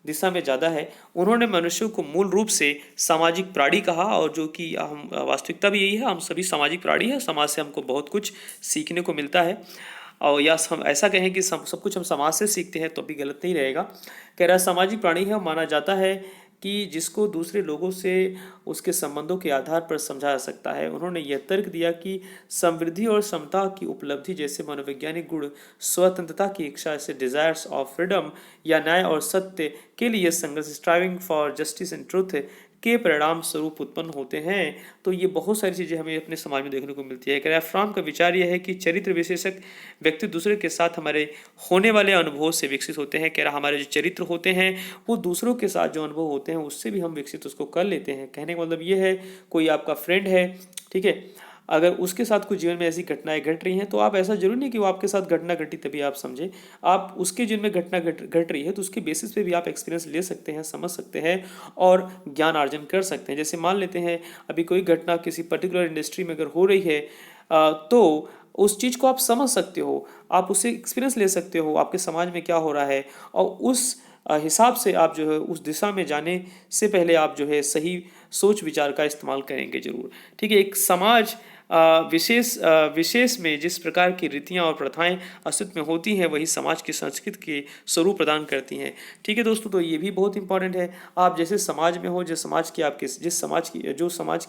दिशा में ज़्यादा है। उन्होंने मनुष्यों को मूल रूप से सामाजिक प्राणी कहा, और जो कि हम वास्तविकता भी यही है, हम सभी सामाजिक प्राणी हैं। समाज से हमको बहुत कुछ सीखने को मिलता है। और या हम ऐसा कहें कि सब कुछ हम समाज से सीखते हैं तो भी गलत नहीं रहेगा। कह रहा सामाजिक प्राणी है, माना जाता है कि जिसको दूसरे लोगों से उसके संबंधों के आधार पर समझा जा सकता है। उन्होंने यह तर्क दिया कि समृद्धि और समता की उपलब्धि जैसे मनोवैज्ञानिक गुण, स्वतंत्रता की इच्छा, जैसे डिजायर्स ऑफ फ्रीडम, या न्याय और सत्य के लिए संघर्ष, striving for justice and truth, के परिणाम स्वरूप उत्पन्न होते हैं। तो ये बहुत सारी चीज़ें हमें अपने समाज में देखने को मिलती है। कह रहा है फ्राम का विचार यह है कि चरित्र विशेषक व्यक्ति दूसरे के साथ हमारे होने वाले अनुभव से विकसित होते हैं। कह रहा हमारे जो चरित्र होते हैं वो दूसरों के साथ जो अनुभव होते हैं उससे भी हम विकसित उसको कर लेते हैं। कहने का मतलब ये है, कोई आपका फ्रेंड है, ठीक है, अगर उसके साथ कुछ जीवन में ऐसी घटनाएं घट रही हैं तो आप ऐसा जरूरी नहीं कि वो आपके साथ घटना घटी तभी आप समझे, आप उसके जीवन में घटना घट रही है तो उसके बेसिस पे भी आप एक्सपीरियंस ले सकते हैं, समझ सकते हैं और ज्ञान अर्जन कर सकते हैं। जैसे मान लेते हैं अभी कोई घटना किसी पर्टिकुलर इंडस्ट्री में अगर हो रही है तो उस चीज़ को आप समझ सकते हो, आप उससे एक्सपीरियंस ले सकते हो, आपके समाज में क्या हो रहा है, और उस हिसाब से आप जो है उस दिशा में जाने से पहले आप जो है सही सोच विचार का इस्तेमाल करेंगे जरूर। ठीक है, एक समाज विशेष में जिस प्रकार की रीतियाँ और प्रथाएं अस्तित्व में होती हैं वही समाज की संस्कृति के स्वरूप प्रदान करती हैं। ठीक है दोस्तों, तो ये भी बहुत इंपॉर्टेंट है। आप जैसे समाज में हो, जो समाज की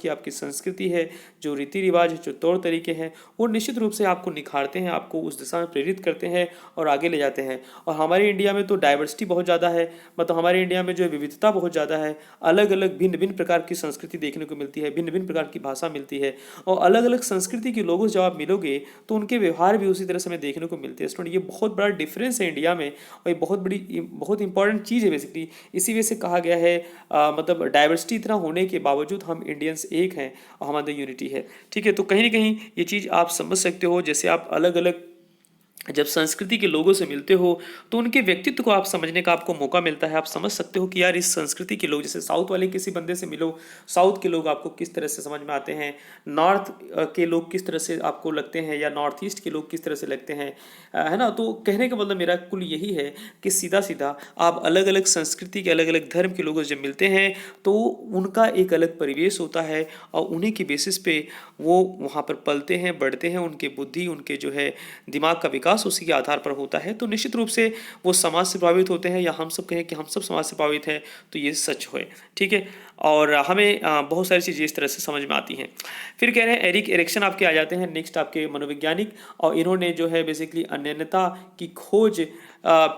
आपकी संस्कृति है, जो रीति रिवाज है, जो तौर तरीके हैं, वो निश्चित रूप से आपको निखारते हैं, आपको उस दिशा में प्रेरित करते हैं और आगे ले जाते हैं। और हमारे इंडिया में तो डाइवर्सिटी बहुत ज़्यादा है, मतलब हमारे इंडिया में जो है विविधता बहुत ज़्यादा है, अलग अलग भिन्न भिन्न प्रकार की संस्कृति देखने को मिलती है, भिन्न भिन्न प्रकार की भाषा मिलती है, और अलग अलग संस्कृति के लोगों से जब आप मिलोगे तो उनके व्यवहार भी उसी तरह से हमें देखने को मिलते हैं। स्टूडेंट, ये बहुत बड़ा डिफरेंस है इंडिया में, और ये बहुत इंपॉर्टेंट चीज़ है बेसिकली। इसी वजह से कहा गया है मतलब डाइवर्सिटी इतना होने के बावजूद हम इंडियंस एक हैं और हमारे यूनिटी है। ठीक है, तो कहीं ना कहीं ये चीज़ आप समझ सकते हो। जैसे आप अलग अलग जब संस्कृति के लोगों से मिलते हो तो उनके व्यक्तित्व को आप समझने का आपको मौका मिलता है। आप समझ सकते हो कि यार इस संस्कृति के लोग, जैसे साउथ वाले किसी बंदे से मिलो, साउथ के लोग आपको किस तरह से समझ में आते हैं, नॉर्थ के लोग किस तरह से आपको लगते हैं, या नॉर्थ ईस्ट के लोग किस तरह से लगते हैं, है ना। तो कहने का मतलब मेरा कुल यही है कि सीधा सीधा आप अलग अलग संस्कृति के, अलग अलग धर्म के लोगों से जब मिलते हैं तो उनका एक अलग परिवेश होता है और उन्हीं के बेसिस पे वो वहाँ पर पलते हैं, बढ़ते हैं, उनके बुद्धि, उनके जो है दिमाग का विकास उसी के आधार पर होता है। तो निश्चित रूप से वो समाज से प्रभावित होते हैं, या हम सब कहें कि हम सब समाज से प्रभावित हैं, तो ये सच है। ठीक है, और हमें बहुत सारी चीज़ें इस तरह से समझ में आती हैं। फिर कह रहे हैं एरिक एरिक्सन आपके आ जाते हैं नेक्स्ट, आपके मनोवैज्ञानिक, और इन्होंने जो है बेसिकली अनन्यता की खोज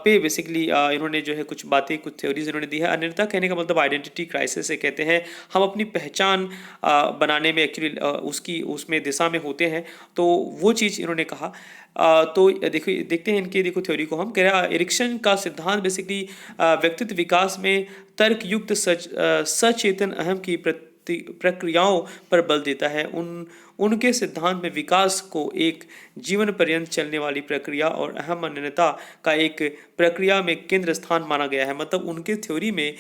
पे बेसिकली इन्होंने जो है कुछ बातें, कुछ थ्योरीज इन्होंने दी है। अनन्यता कहने का मतलब आइडेंटिटी क्राइसिस से कहते हैं, हम अपनी पहचान बनाने में एक्चुअली उसमें दिशा में होते हैं, तो वो चीज़ इन्होंने कहा। तो देखते हैं इनके थ्योरी को हम। कह रहा एरिक्सन का सिद्धांत बेसिकली व्यक्तित्व विकास में तर्कयुक्त सचेतन अहम की प्रक्रियाओं पर बल देता है। उनके सिद्धांत में विकास को एक जीवन पर्यंत चलने वाली प्रक्रिया और अहम मान्यता का एक प्रक्रिया में केंद्र स्थान माना गया है। मतलब उनके थ्योरी में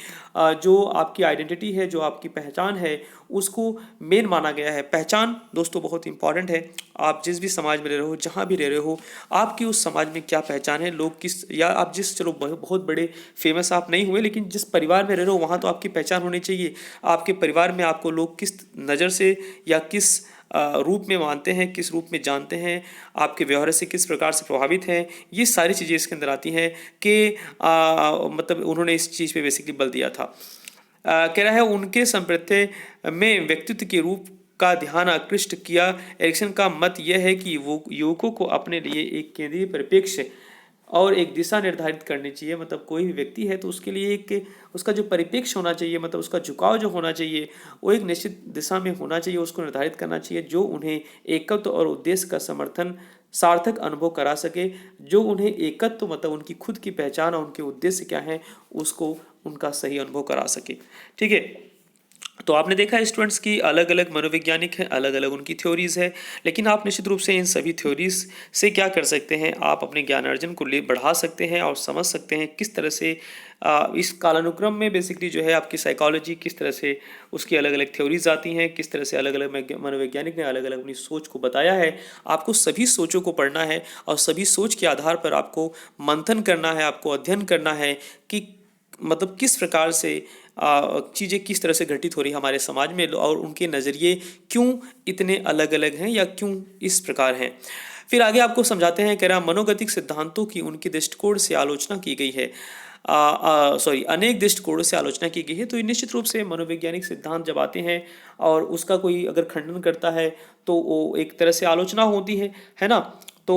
जो आपकी आइडेंटिटी है, जो आपकी पहचान है, उसको मेन माना गया है। पहचान दोस्तों बहुत इंपॉर्टेंट है। आप जिस भी समाज में रह रहे हो, जहाँ भी रह रहे हो, आपकी उस समाज में क्या पहचान है, लोग किस, या आप जिस, चलो बहुत बड़े फेमस आप नहीं हुए, लेकिन जिस परिवार में रह रहे हो वहाँ तो आपकी पहचान होनी चाहिए। आपके परिवार में आपको लोग किस नज़र से या किस रूप में मानते हैं, किस रूप में जानते हैं, आपके व्यवहार से किस प्रकार से प्रभावित हैं, ये सारी चीज़ें इसके अंदर आती हैं कि मतलब उन्होंने इस चीज़ पे बेसिकली बल दिया था। कह रहा है उनके संप्रत्य में व्यक्तित्व के रूप का ध्यान आकृष्ट किया। एरिक्सन का मत यह है कि वो युवकों को अपने लिए एक केंद्रीय परिप्रेक्ष्य और एक दिशा निर्धारित करनी चाहिए। मतलब कोई भी व्यक्ति है तो उसके लिए एक उसका जो परिप्रेक्ष्य होना चाहिए, मतलब उसका झुकाव जो होना चाहिए वो एक निश्चित दिशा में होना चाहिए, उसको निर्धारित करना चाहिए जो उन्हें एकत्व और उद्देश्य का समर्थन सार्थक अनुभव करा सके, जो उन्हें एकत्व मतलब उनकी खुद की पहचान और उनके उद्देश्य क्या है उसको उनका सही अनुभव करा सके। ठीक है, तो आपने देखा स्टूडेंट्स की अलग अलग मनोवैज्ञानिक हैं, अलग अलग उनकी थ्योरीज है, लेकिन आप निश्चित रूप से इन सभी थ्योरीज से क्या कर सकते हैं, आप अपने ज्ञान अर्जन को बढ़ा सकते हैं और समझ सकते हैं किस तरह से इस कालानुक्रम में बेसिकली जो है आपकी साइकोलॉजी किस तरह से उसकी अलग अलग थ्योरीज आती हैं, किस तरह से अलग अलग मनोवैज्ञानिक ने अलग अलग अपनी सोच को बताया है। आपको सभी सोचों को पढ़ना है और सभी सोच के आधार पर आपको मंथन करना है, आपको अध्ययन करना है कि मतलब किस प्रकार से चीज़ें किस तरह से घटित हो रही हमारे समाज में और उनके नज़रिए क्यों इतने अलग अलग हैं या क्यों इस प्रकार हैं। फिर आगे आपको समझाते हैं, कह रहा मनोगतिक सिद्धांतों की उनके दृष्टिकोण से आलोचना की गई है। अनेक दृष्टिकोणों से आलोचना की गई है। तो ये निश्चित रूप से मनोवैज्ञानिक सिद्धांत जब आते हैं और उसका कोई अगर खंडन करता है तो वो एक तरह से आलोचना होती है ना। तो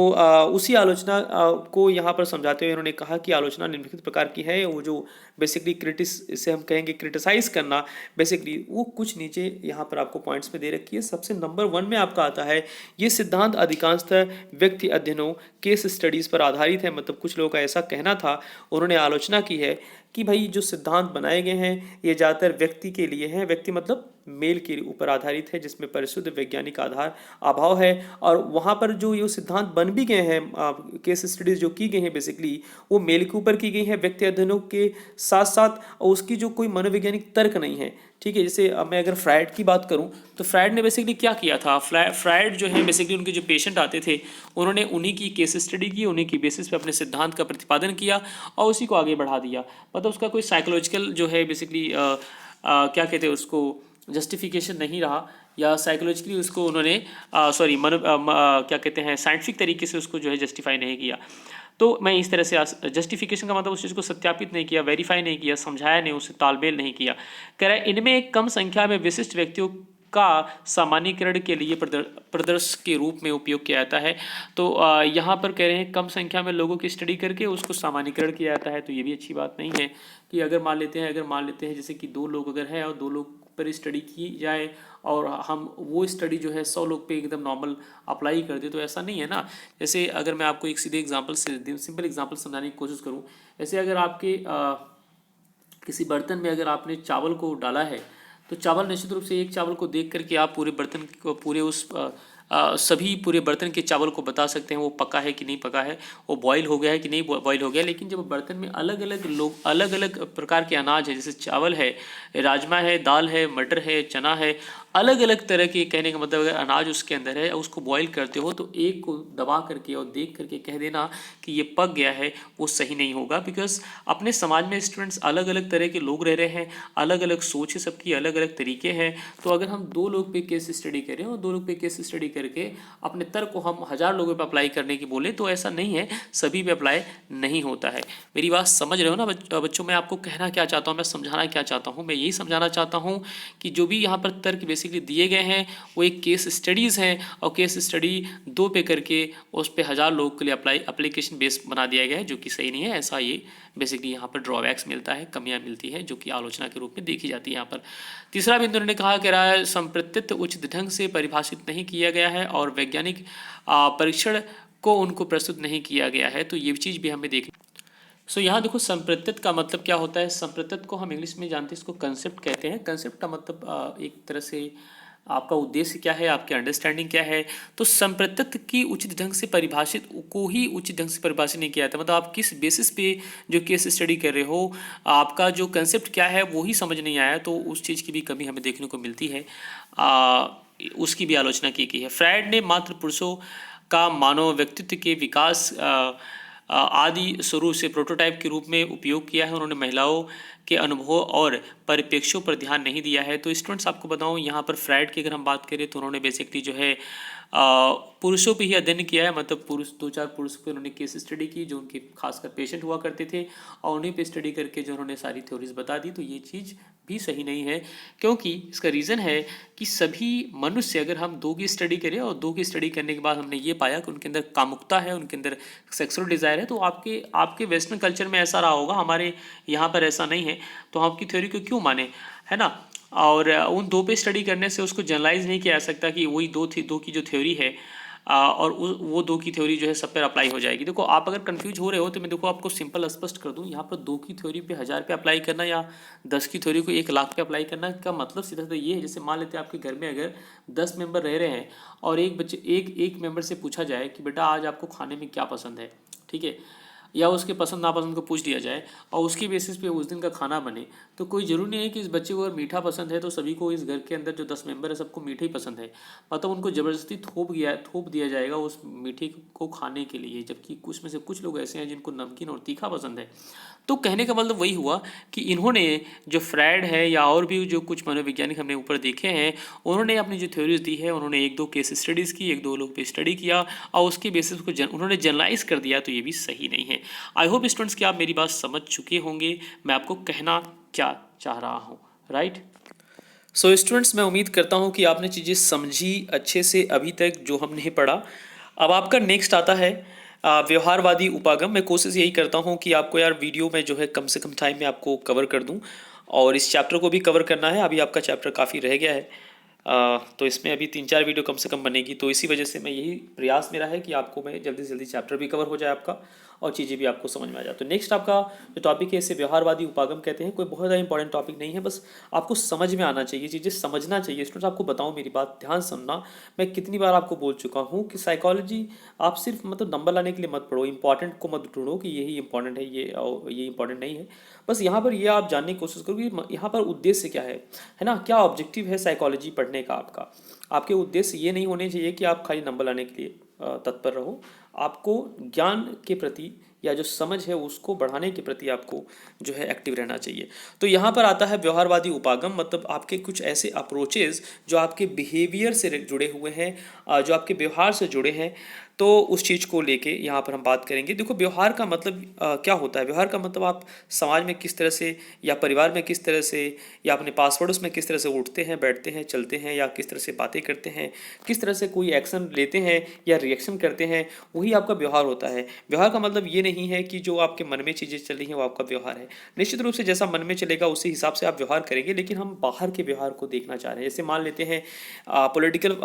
उसी आलोचना को यहाँ पर समझाते हुए उन्होंने कहा कि आलोचना निम्नलिखित प्रकार की है। वो जो बेसिकली इसे हम कहेंगे क्रिटिसाइज करना, बेसिकली वो कुछ नीचे यहाँ पर आपको पॉइंट्स में दे रखी है। सबसे नंबर 1 में आपका आता है, ये सिद्धांत अधिकांशतः व्यक्ति अध्ययनों केस स्टडीज़ पर आधारित है। मतलब कुछ लोगों का ऐसा कहना था, उन्होंने आलोचना की है कि भाई जो सिद्धांत बनाए गए हैं ये ज़्यादातर व्यक्ति के लिए हैं, व्यक्ति मतलब मेल के ऊपर आधारित है, जिसमें परिशुद्ध वैज्ञानिक आधार अभाव है। और वहाँ पर जो ये सिद्धांत बन भी गए हैं, केस स्टडीज जो की गई हैं बेसिकली वो मेल के ऊपर की गई हैं, व्यक्ति अध्ययनों के साथ साथ उसकी जो कोई मनोवैज्ञानिक तर्क नहीं है। ठीक है, जैसे अब मैं अगर फ्रायड की बात करूं तो फ्रायड ने बेसिकली क्या किया था, फ्रायड जो है बेसिकली उनके जो पेशेंट आते थे उन्होंने उन्हीं की केस स्टडी की, उन्हीं की बेसिस पे अपने सिद्धांत का प्रतिपादन किया और उसी को आगे बढ़ा दिया। मतलब उसका कोई साइकोलॉजिकल जो है बेसिकली क्या कहते हैं उसको, जस्टिफिकेशन नहीं रहा, या साइकोलॉजिकली उसको उन्होंने क्या कहते हैं साइंटिफिक तरीके से उसको जो है जस्टिफाई नहीं किया। तो मैं इस तरह से जस्टिफिकेशन का मतलब उस चीज़ को सत्यापित नहीं किया, वेरीफाई नहीं किया, समझाया नहीं, उससे तालमेल नहीं किया। कह रहा है इनमें एक कम संख्या में विशिष्ट व्यक्तियों का सामान्यीकरण के लिए प्रदर्श के रूप में उपयोग किया जाता है। तो यहाँ पर कह रहे हैं कम संख्या में लोगों की स्टडी करके उसको सामान्यीकरण किया जाता है। तो ये भी अच्छी बात नहीं है कि अगर मान लेते हैं जैसे कि 2 लोग अगर है और 2 लोग पर स्टडी की जाए और हम वो स्टडी जो है 100 लोग पे एकदम नॉर्मल अप्लाई कर दे, तो ऐसा नहीं है ना। जैसे अगर मैं आपको एक सीधे एग्जांपल से सिंपल एग्जांपल समझाने की कोशिश करूं, ऐसे अगर आपके किसी बर्तन में अगर आपने चावल को डाला है तो चावल निश्चित रूप से एक चावल को देख करके आप पूरे बर्तन को सभी पूरे बर्तन के चावल को बता सकते हैं वो पका है कि नहीं पका है, वो बॉईल हो गया है कि नहीं बॉईल हो गया। लेकिन जब बर्तन में अलग अलग प्रकार के अनाज है, जैसे चावल है, राजमा है, दाल है, मटर है, चना है, अलग अलग तरह के, कहने का मतलब अगर अनाज उसके अंदर है उसको बॉईल करते हो तो एक को दबा करके और देख करके कह देना कि ये पक गया है वो सही नहीं होगा। बिकॉज अपने समाज में स्टूडेंट्स अलग अलग तरह के लोग रह रहे हैं, अलग अलग सोच है सबकी, अलग अलग तरीके हैं। तो अगर हम 2 लोग पे केस स्टडी करें और 2 लोग पे केस स्टडी करके अपने तर्क को हम 1000 लोगों पे अप्लाई करने की बोले तो ऐसा नहीं है, सभी पे अप्लाई नहीं होता है। मेरी बात समझ रहे हो ना बच्चों? मैं आपको कहना क्या चाहता हूँ, मैं समझाना क्या चाहता हूँ, मैं यही समझाना चाहता हूँ कि जो भी यहाँ पर तर्क बेसिकली दिए गए हैं वो एक केस स्टडीज़ हैं और केस स्टडी 2 पे करके उस पे 1000 लोगों के लिए एप्लीकेशन बेस बना दिया गया है, जो कि सही नहीं है। ऐसा ये बेसिकली यहाँ पर ड्रॉबैक्स मिलता है, कमियाँ मिलती है, जो कि आलोचना के रूप में देखी जाती है। यहाँ पर तीसरा बिंदु उन्होंने कहा कि राय संप्रत्युत उचित ढंग से परिभाषित नहीं किया गया है और वैज्ञानिक परीक्षण को उनको प्रस्तुत नहीं किया गया है। तो ये चीज़ भी हमें देखनी। सो यहाँ देखो संप्रत्युत का मतलब क्या होता है। संप्रत्युत को हम इंग्लिश में जानते हैं, इसको कंसेप्ट कहते हैं। कंसेप्ट का मतलब एक तरह से आपका उद्देश्य क्या है, आपकी अंडरस्टैंडिंग क्या है। तो संप्रत्युत की उचित ढंग से परिभाषित को ही उचित ढंग से परिभाषित नहीं किया जाता। मतलब आप किस बेसिस पे जो केस स्टडी कर रहे हो, आपका जो कंसेप्ट क्या है वो ही समझ नहीं आया, तो उस चीज़ की भी कमी हमें देखने को मिलती है। उसकी भी आलोचना की गई है। फ्रायड ने मात्र पुरुषों का मानव व्यक्तित्व के विकास आदि स्वरूप से प्रोटोटाइप के रूप में उपयोग किया है। उन्होंने महिलाओं के अनुभव और परिप्रेक्ष्यों पर ध्यान नहीं दिया है। तो स्टूडेंट्स आपको बताऊं, यहाँ पर फ्रायड की अगर हम बात करें तो उन्होंने बेसिकली जो है पुरुषों पे ही अध्ययन किया है। मतलब पुरुष 2-4 पुरुष पे उन्होंने केस स्टडी की जो उनके खासकर पेशेंट हुआ करते थे और उन्हीं पे स्टडी करके जो उन्होंने सारी थ्योरीज बता दी। तो ये चीज़ भी सही नहीं है, क्योंकि इसका रीज़न है कि सभी मनुष्य, अगर हम 2 की स्टडी करें और 2 की स्टडी करने के बाद हमने ये पाया कि उनके अंदर कामुकता है, उनके अंदर सेक्सुअल डिज़ायर है, तो आपके वेस्टर्न कल्चर में ऐसा रहा होगा, हमारे यहाँ पर ऐसा नहीं है, तो हम आपकी थ्योरी को क्यों माने, है ना। और उन 2 पे स्टडी करने से उसको जनरलाइज नहीं किया जा सकता कि वही 2 की जो थ्योरी है और वो 2 की थ्योरी जो है सब पर अप्लाई हो जाएगी। देखो आप अगर कंफ्यूज हो रहे हो तो मैं देखो आपको सिंपल स्पष्ट कर दूं, यहाँ पर 2 की थ्योरी पे 1000 पे अप्लाई करना या 10 की थ्योरी को 1 लाख पे अप्लाई करना का मतलब सीधा सीधा ये है। जैसे मान लेते हैं आपके घर में अगर 10 मेंबर रह रहे हैं और एक मेंबर से पूछा जाए कि बेटा आज आपको खाने में क्या पसंद है, ठीक है, या उसके पसंद नापसंद को पूछ लिया जाए और उसकी बेसिस पे उस दिन का खाना बने, तो कोई ज़रूरी नहीं है कि इस बच्चे को अगर मीठा पसंद है तो सभी को, इस घर के अंदर जो 10 मेंबर है सबको मीठा ही पसंद है। मतलब उनको ज़बरदस्ती थोप दिया जाएगा उस मीठे को खाने के लिए, जबकि कुछ में से कुछ लोग ऐसे हैं जिनको नमकीन और तीखा पसंद है। तो कहने का मतलब वही हुआ कि इन्होंने जो फ्रायड है या और भी जो कुछ मनोवैज्ञानिक हमने ऊपर देखे हैं, उन्होंने अपनी जो थ्योरीज दी है, उन्होंने 1-2 केस स्टडीज़ की, 1-2 लोग पे स्टडी किया और उसके बेसिस को उन्होंने जनरलाइज कर दिया। तो ये भी सही नहीं है। आई होप स्टूडेंट्स कि आप मेरी बात समझ चुके होंगे मैं आपको कहना क्या चाह रहा हूँ, राइट। सो स्टूडेंट्स मैं उम्मीद करता हूँ कि आपने चीज़ें समझी अच्छे से अभी तक जो हमने पढ़ा। अब आपका नेक्स्ट आता है व्यवहारवादी उपागम। मैं कोशिश यही करता हूँ कि आपको यार वीडियो में जो है कम से कम टाइम में आपको कवर कर दूँ, और इस चैप्टर को भी कवर करना है। अभी आपका चैप्टर काफ़ी रह गया है, तो इसमें अभी 3-4 वीडियो कम से कम बनेगी। तो इसी वजह से मैं यही प्रयास मेरा है कि आपको मैं जल्दी से जल्दी चैप्टर भी कवर हो जाए आपका, और चीज़ें भी आपको समझ में आ जाए। तो नेक्स्ट आपका जो टॉपिक है इसे व्यवहारवादी उपागम कहते हैं। कोई बहुत ज़्यादा इंपॉर्टेंट टॉपिक नहीं है, बस आपको समझ में आना चाहिए, चीज़ें समझना चाहिए। स्टूडेंट्स आपको बताऊँ, मेरी बात ध्यान सुनना। मैं कितनी बार आपको बोल चुका हूँ कि साइकोलॉजी आप सिर्फ मतलब नंबर लाने के लिए मत पढ़ो, इंपॉर्टेंट को मत ढूंढो कि यही इंपॉर्टेंट है, ये इंपॉर्टेंट नहीं है। बस यहाँ पर ये आप जानने की कोशिश करो कि यहाँ पर उद्देश्य क्या है ना, क्या ऑब्जेक्टिव है साइकोलॉजी पढ़ने का आपका। आपके उद्देश्य ये नहीं होने चाहिए कि आप खाली नंबर लाने के लिए तत्पर रहो। आपको ज्ञान के प्रति या जो समझ है उसको बढ़ाने के प्रति आपको जो है एक्टिव रहना चाहिए। तो यहाँ पर आता है व्यवहारवादी उपागम, मतलब आपके कुछ ऐसे अप्रोचेस जो आपके बिहेवियर से जुड़े हुए हैं, जो आपके व्यवहार से जुड़े हैं। तो उस चीज़ को लेके यहाँ पर हम बात करेंगे। देखो, व्यवहार का मतलब क्या होता है। व्यवहार का मतलब आप समाज में किस तरह से, या परिवार में किस तरह से, या अपने पास पड़ोस में किस तरह से उठते हैं, बैठते हैं, चलते हैं, या किस तरह से बातें करते हैं, किस तरह से कोई एक्शन लेते हैं या रिएक्शन करते हैं, वही आपका व्यवहार होता है। व्यवहार का मतलब ये नहीं है कि जो आपके मन में चीज़ें चल रही हैं वो आपका व्यवहार है। निश्चित रूप से जैसा मन में चलेगा उसी हिसाब से आप व्यवहार करेंगे, लेकिन हम बाहर के व्यवहार को देखना चाह रहे हैं। जैसे मान लेते हैं पॉलिटिकल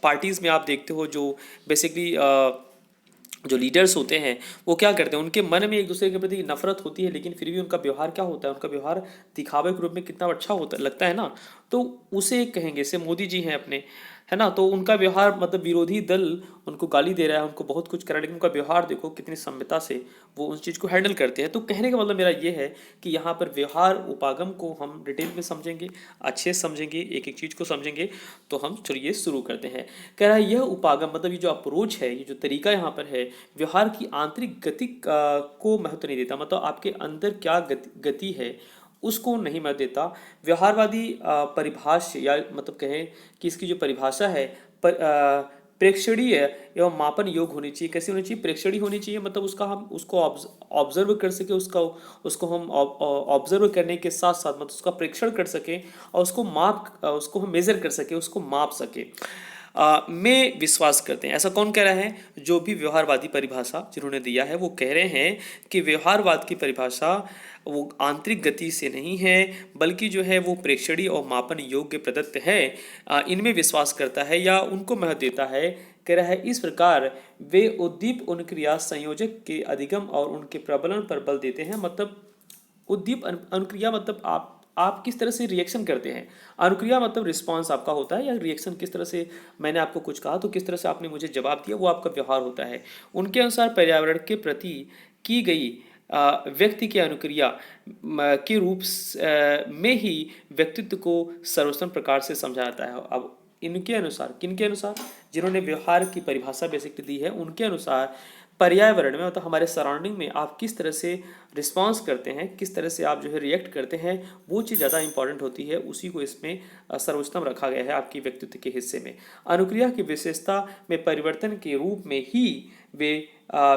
पार्टीज़ में आप देखते हो जो बेसिकली जो लीडर्स होते हैं वो क्या करते हैं, उनके मन में एक दूसरे के प्रति नफरत होती है, लेकिन फिर भी उनका व्यवहार क्या होता है, उनका व्यवहार दिखावे के रूप में कितना अच्छा होता लगता है ना। तो उसे कहेंगे, जैसे मोदी जी हैं अपने, है ना, तो उनका व्यवहार मतलब विरोधी दल उनको गाली दे रहा है, उनको बहुत कुछ कर रहा है, लेकिन उनका व्यवहार देखो कितनी सभ्यता से वो उस चीज़ को हैंडल करते हैं। तो कहने का मतलब मेरा ये है कि यहाँ पर व्यवहार उपागम को हम डिटेल में समझेंगे, अच्छे से समझेंगे, एक एक चीज़ को समझेंगे। तो हम चलिए शुरू करते हैं। कह रहा है यह उपागम मतलब ये जो अप्रोच है, ये जो तरीका यहाँ पर है, व्यवहार की आंतरिक गति को महत्व नहीं देता। मतलब आपके अंदर क्या गति है उसको नहीं महत्व देता। व्यवहारवादी परिभाषा, या मतलब कहें कि इसकी जो परिभाषा है प्रेक्षणीय एवं मापन योग होनी चाहिए। कैसी होनी चाहिए? प्रेक्षणीय होनी चाहिए, मतलब उसका हम उसको ऑब्जर्व कर सके, उसको हम ऑब्जर्व करने के साथ साथ मतलब उसका प्रेक्षण कर सके, और उसको हम मेजर कर सके, उसको माप सके। में विश्वास करते हैं। ऐसा कौन कह रहा है? जो भी व्यवहारवादी परिभाषा जिन्होंने दिया है वो कह रहे हैं कि व्यवहारवाद की परिभाषा वो आंतरिक गति से नहीं है, बल्कि जो है वो प्रेक्षणीय और मापन योग्य प्रदत्त है, इनमें विश्वास करता है या उनको महत्व देता है। कह रहा है इस प्रकार वे उद्दीप अनुक्रिया संयोजक के अधिगम और उनके प्रबलन पर बल देते हैं। मतलब उद्दीप अनुक्रिया मतलब आप किस तरह से रिएक्शन करते हैं। अनुक्रिया मतलब रिस्पांस आपका होता है, या रिएक्शन किस तरह से, मैंने आपको कुछ कहा तो किस तरह से आपने मुझे जवाब दिया, वो आपका व्यवहार होता है। उनके अनुसार पर्यावरण के प्रति की गई व्यक्ति की अनुक्रिया के रूप में ही व्यक्तित्व को सर्वोत्तम प्रकार से समझा जाता है। अब इनके अनुसार, किनके अनुसार? जिन्होंने व्यवहार की परिभाषा बेसिकली दी है, उनके अनुसार पर्यावरण में मतलब हमारे सराउंडिंग में आप किस तरह से रिस्पॉन्स करते हैं, किस तरह से आप जो है रिएक्ट करते हैं, वो चीज़ ज़्यादा इंपॉर्टेंट होती है। उसी को इसमें सर्वोत्तम रखा गया है आपकी व्यक्तित्व के हिस्से में। अनुक्रिया की विशेषता में परिवर्तन के रूप में ही वे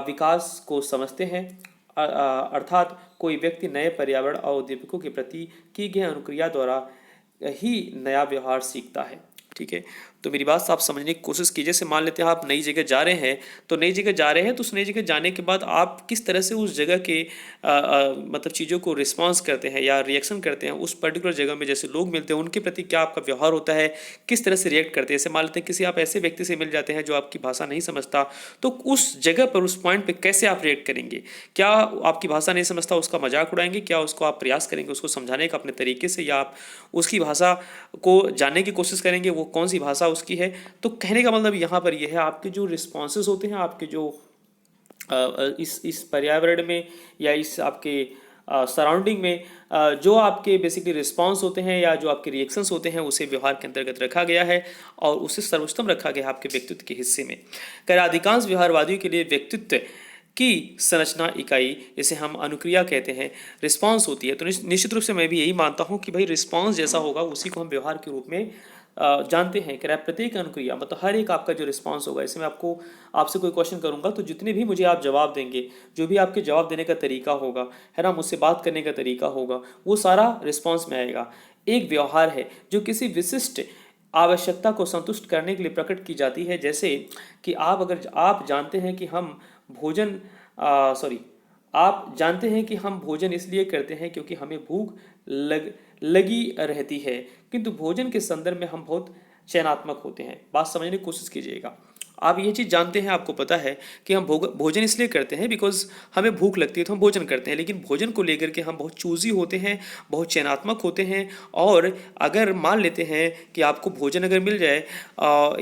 विकास को समझते हैं। अर्थात कोई व्यक्ति नए पर्यावरण और उद्दीपकों के प्रति की गई अनुक्रिया द्वारा ही नया व्यवहार सीखता है। ठीक है, तो मेरी बात आप समझने की कोशिश कीजिए। जैसे मान लेते हैं आप नई जगह जा रहे हैं, तो नई जगह जा रहे हैं तो उस नई जगह जाने के बाद आप किस तरह से उस जगह के मतलब चीज़ों को रिस्पॉन्स करते हैं या रिएक्शन करते हैं। उस पर्टिकुलर जगह में जैसे लोग मिलते हैं उनके प्रति क्या आपका व्यवहार होता है, किस तरह से रिएक्ट करते हैं। जैसे मान लेते हैं किसी आप ऐसे व्यक्ति से मिल जाते हैं जो आपकी भाषा नहीं समझता, तो उस जगह पर उस पॉइंट पर कैसे आप रिएक्ट करेंगे? क्या आपकी भाषा नहीं समझता उसका मजाक उड़ाएंगे, क्या उसको आप प्रयास करेंगे उसको समझाने का अपने तरीके से, या आप उसकी भाषा को जानने की कोशिश करेंगे वो कौन सी भाषा उसकी है। तो कहने का मतलब यहाँ पर यह है आपके जो रिस्पॉन्सेज होते हैं, आपके जो इस पर्यावरण में या इस आपके सराउंडिंग में जो आपके बेसिकली रिस्पॉन्स होते हैं या जो आपके रिएक्शंस होते हैं, उसे व्यवहार के अंतर्गत रखा गया है और उसे सर्वोत्तम रखा गया है आपके व्यक्तित्व के हिस्से में। अधिकांश व्यवहारवादियों के लिए व्यक्तित्व की संरचना इकाई, जिसे हम अनुक्रिया कहते हैं, रिस्पांस होती है। तो निश्चित रूप से मैं भी यही मानता हूँ कि भाई रिस्पांस जैसा होगा उसी को हम व्यवहार के रूप में जानते हैं। कह प्रत्येक अनुक्रिया मतलब हर एक आपका जो रिस्पांस होगा, इसमें आपसे कोई क्वेश्चन करूंगा तो जितने भी मुझे आप जवाब देंगे, जो भी आपके जवाब देने का तरीका होगा, है ना, मुझसे बात करने का तरीका होगा, वो सारा रिस्पांस में आएगा। एक व्यवहार है जो किसी विशिष्ट आवश्यकता को संतुष्ट करने के लिए प्रकट की जाती है। जैसे कि आप जानते हैं कि हम भोजन सॉरी आप जानते हैं कि हम भोजन इसलिए करते हैं क्योंकि हमें भूख लगी रहती है, किंतु भोजन के संदर्भ में हम बहुत चयनात्मक होते हैं। बात समझने की कोशिश कीजिएगा। आप ये चीज़ जानते हैं, आपको पता है कि हम भोजन इसलिए करते हैं बिकॉज हमें भूख लगती है तो हम भोजन करते हैं, लेकिन भोजन को लेकर के हम बहुत चूजी होते हैं, बहुत चयनात्मक होते हैं। और अगर मान लेते हैं कि आपको भोजन अगर मिल जाए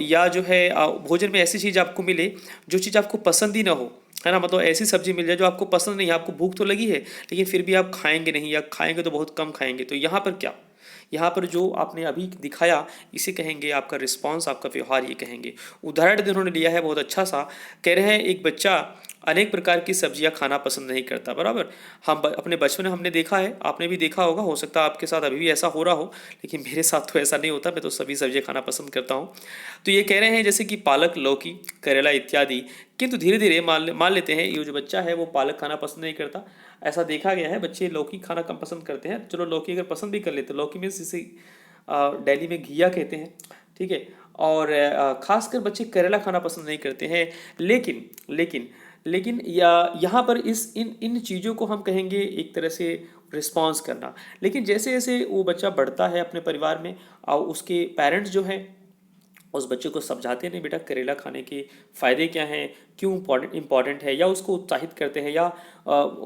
या जो है भोजन में ऐसी चीज़ आपको मिले जो चीज़ आपको पसंद ही ना हो, है ना, मतलब ऐसी सब्जी मिल जाए जो आपको पसंद नहीं है, आपको भूख तो लगी है लेकिन फिर भी आप खाएंगे नहीं या खाएंगे तो बहुत कम खाएंगे, तो यहाँ पर क्या, यहाँ पर जो आपने अभी दिखाया इसे कहेंगे आपका रिस्पॉन्स, आपका व्यवहार ये कहेंगे। उदाहरण उन्होंने लिया है बहुत अच्छा सा, कह रहे हैं एक बच्चा अनेक प्रकार की सब्जियां खाना पसंद नहीं करता, बराबर। हम अपने बचपन में हमने देखा है, आपने भी देखा होगा, हो सकता है आपके साथ अभी भी ऐसा हो रहा हो, लेकिन मेरे साथ तो ऐसा नहीं होता, मैं तो सभी सब्जियां खाना पसंद करता हूँ। तो ये कह रहे हैं जैसे कि पालक, लौकी, करेला इत्यादि, किंतु धीरे धीरे मान लेते हैं ये जो बच्चा है वो पालक खाना पसंद नहीं करता। ऐसा देखा गया है बच्चे लौकी खाना कम पसंद करते हैं, चलो लौकी अगर पसंद भी कर लेते, लौकी में जिसे दिल्ली में घिया कहते हैं, ठीक है। और खासकर बच्चे करेला खाना पसंद नहीं करते हैं। लेकिन यहाँ पर इस इन इन चीज़ों को हम कहेंगे एक तरह से रिस्पॉन्स करना। लेकिन जैसे जैसे वो बच्चा बढ़ता है अपने परिवार में और उसके पेरेंट्स जो हैं उस बच्चे को समझाते नहीं बेटा करेला खाने के फ़ायदे क्या हैं, क्यों इम्पॉर्टेंट है, या उसको उत्साहित करते हैं, या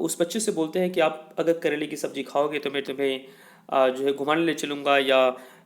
उस बच्चे से बोलते हैं कि आप अगर करेले की सब्ज़ी खाओगे तो मैं तुम्हें जो है घुमाने ले चलूँगा, या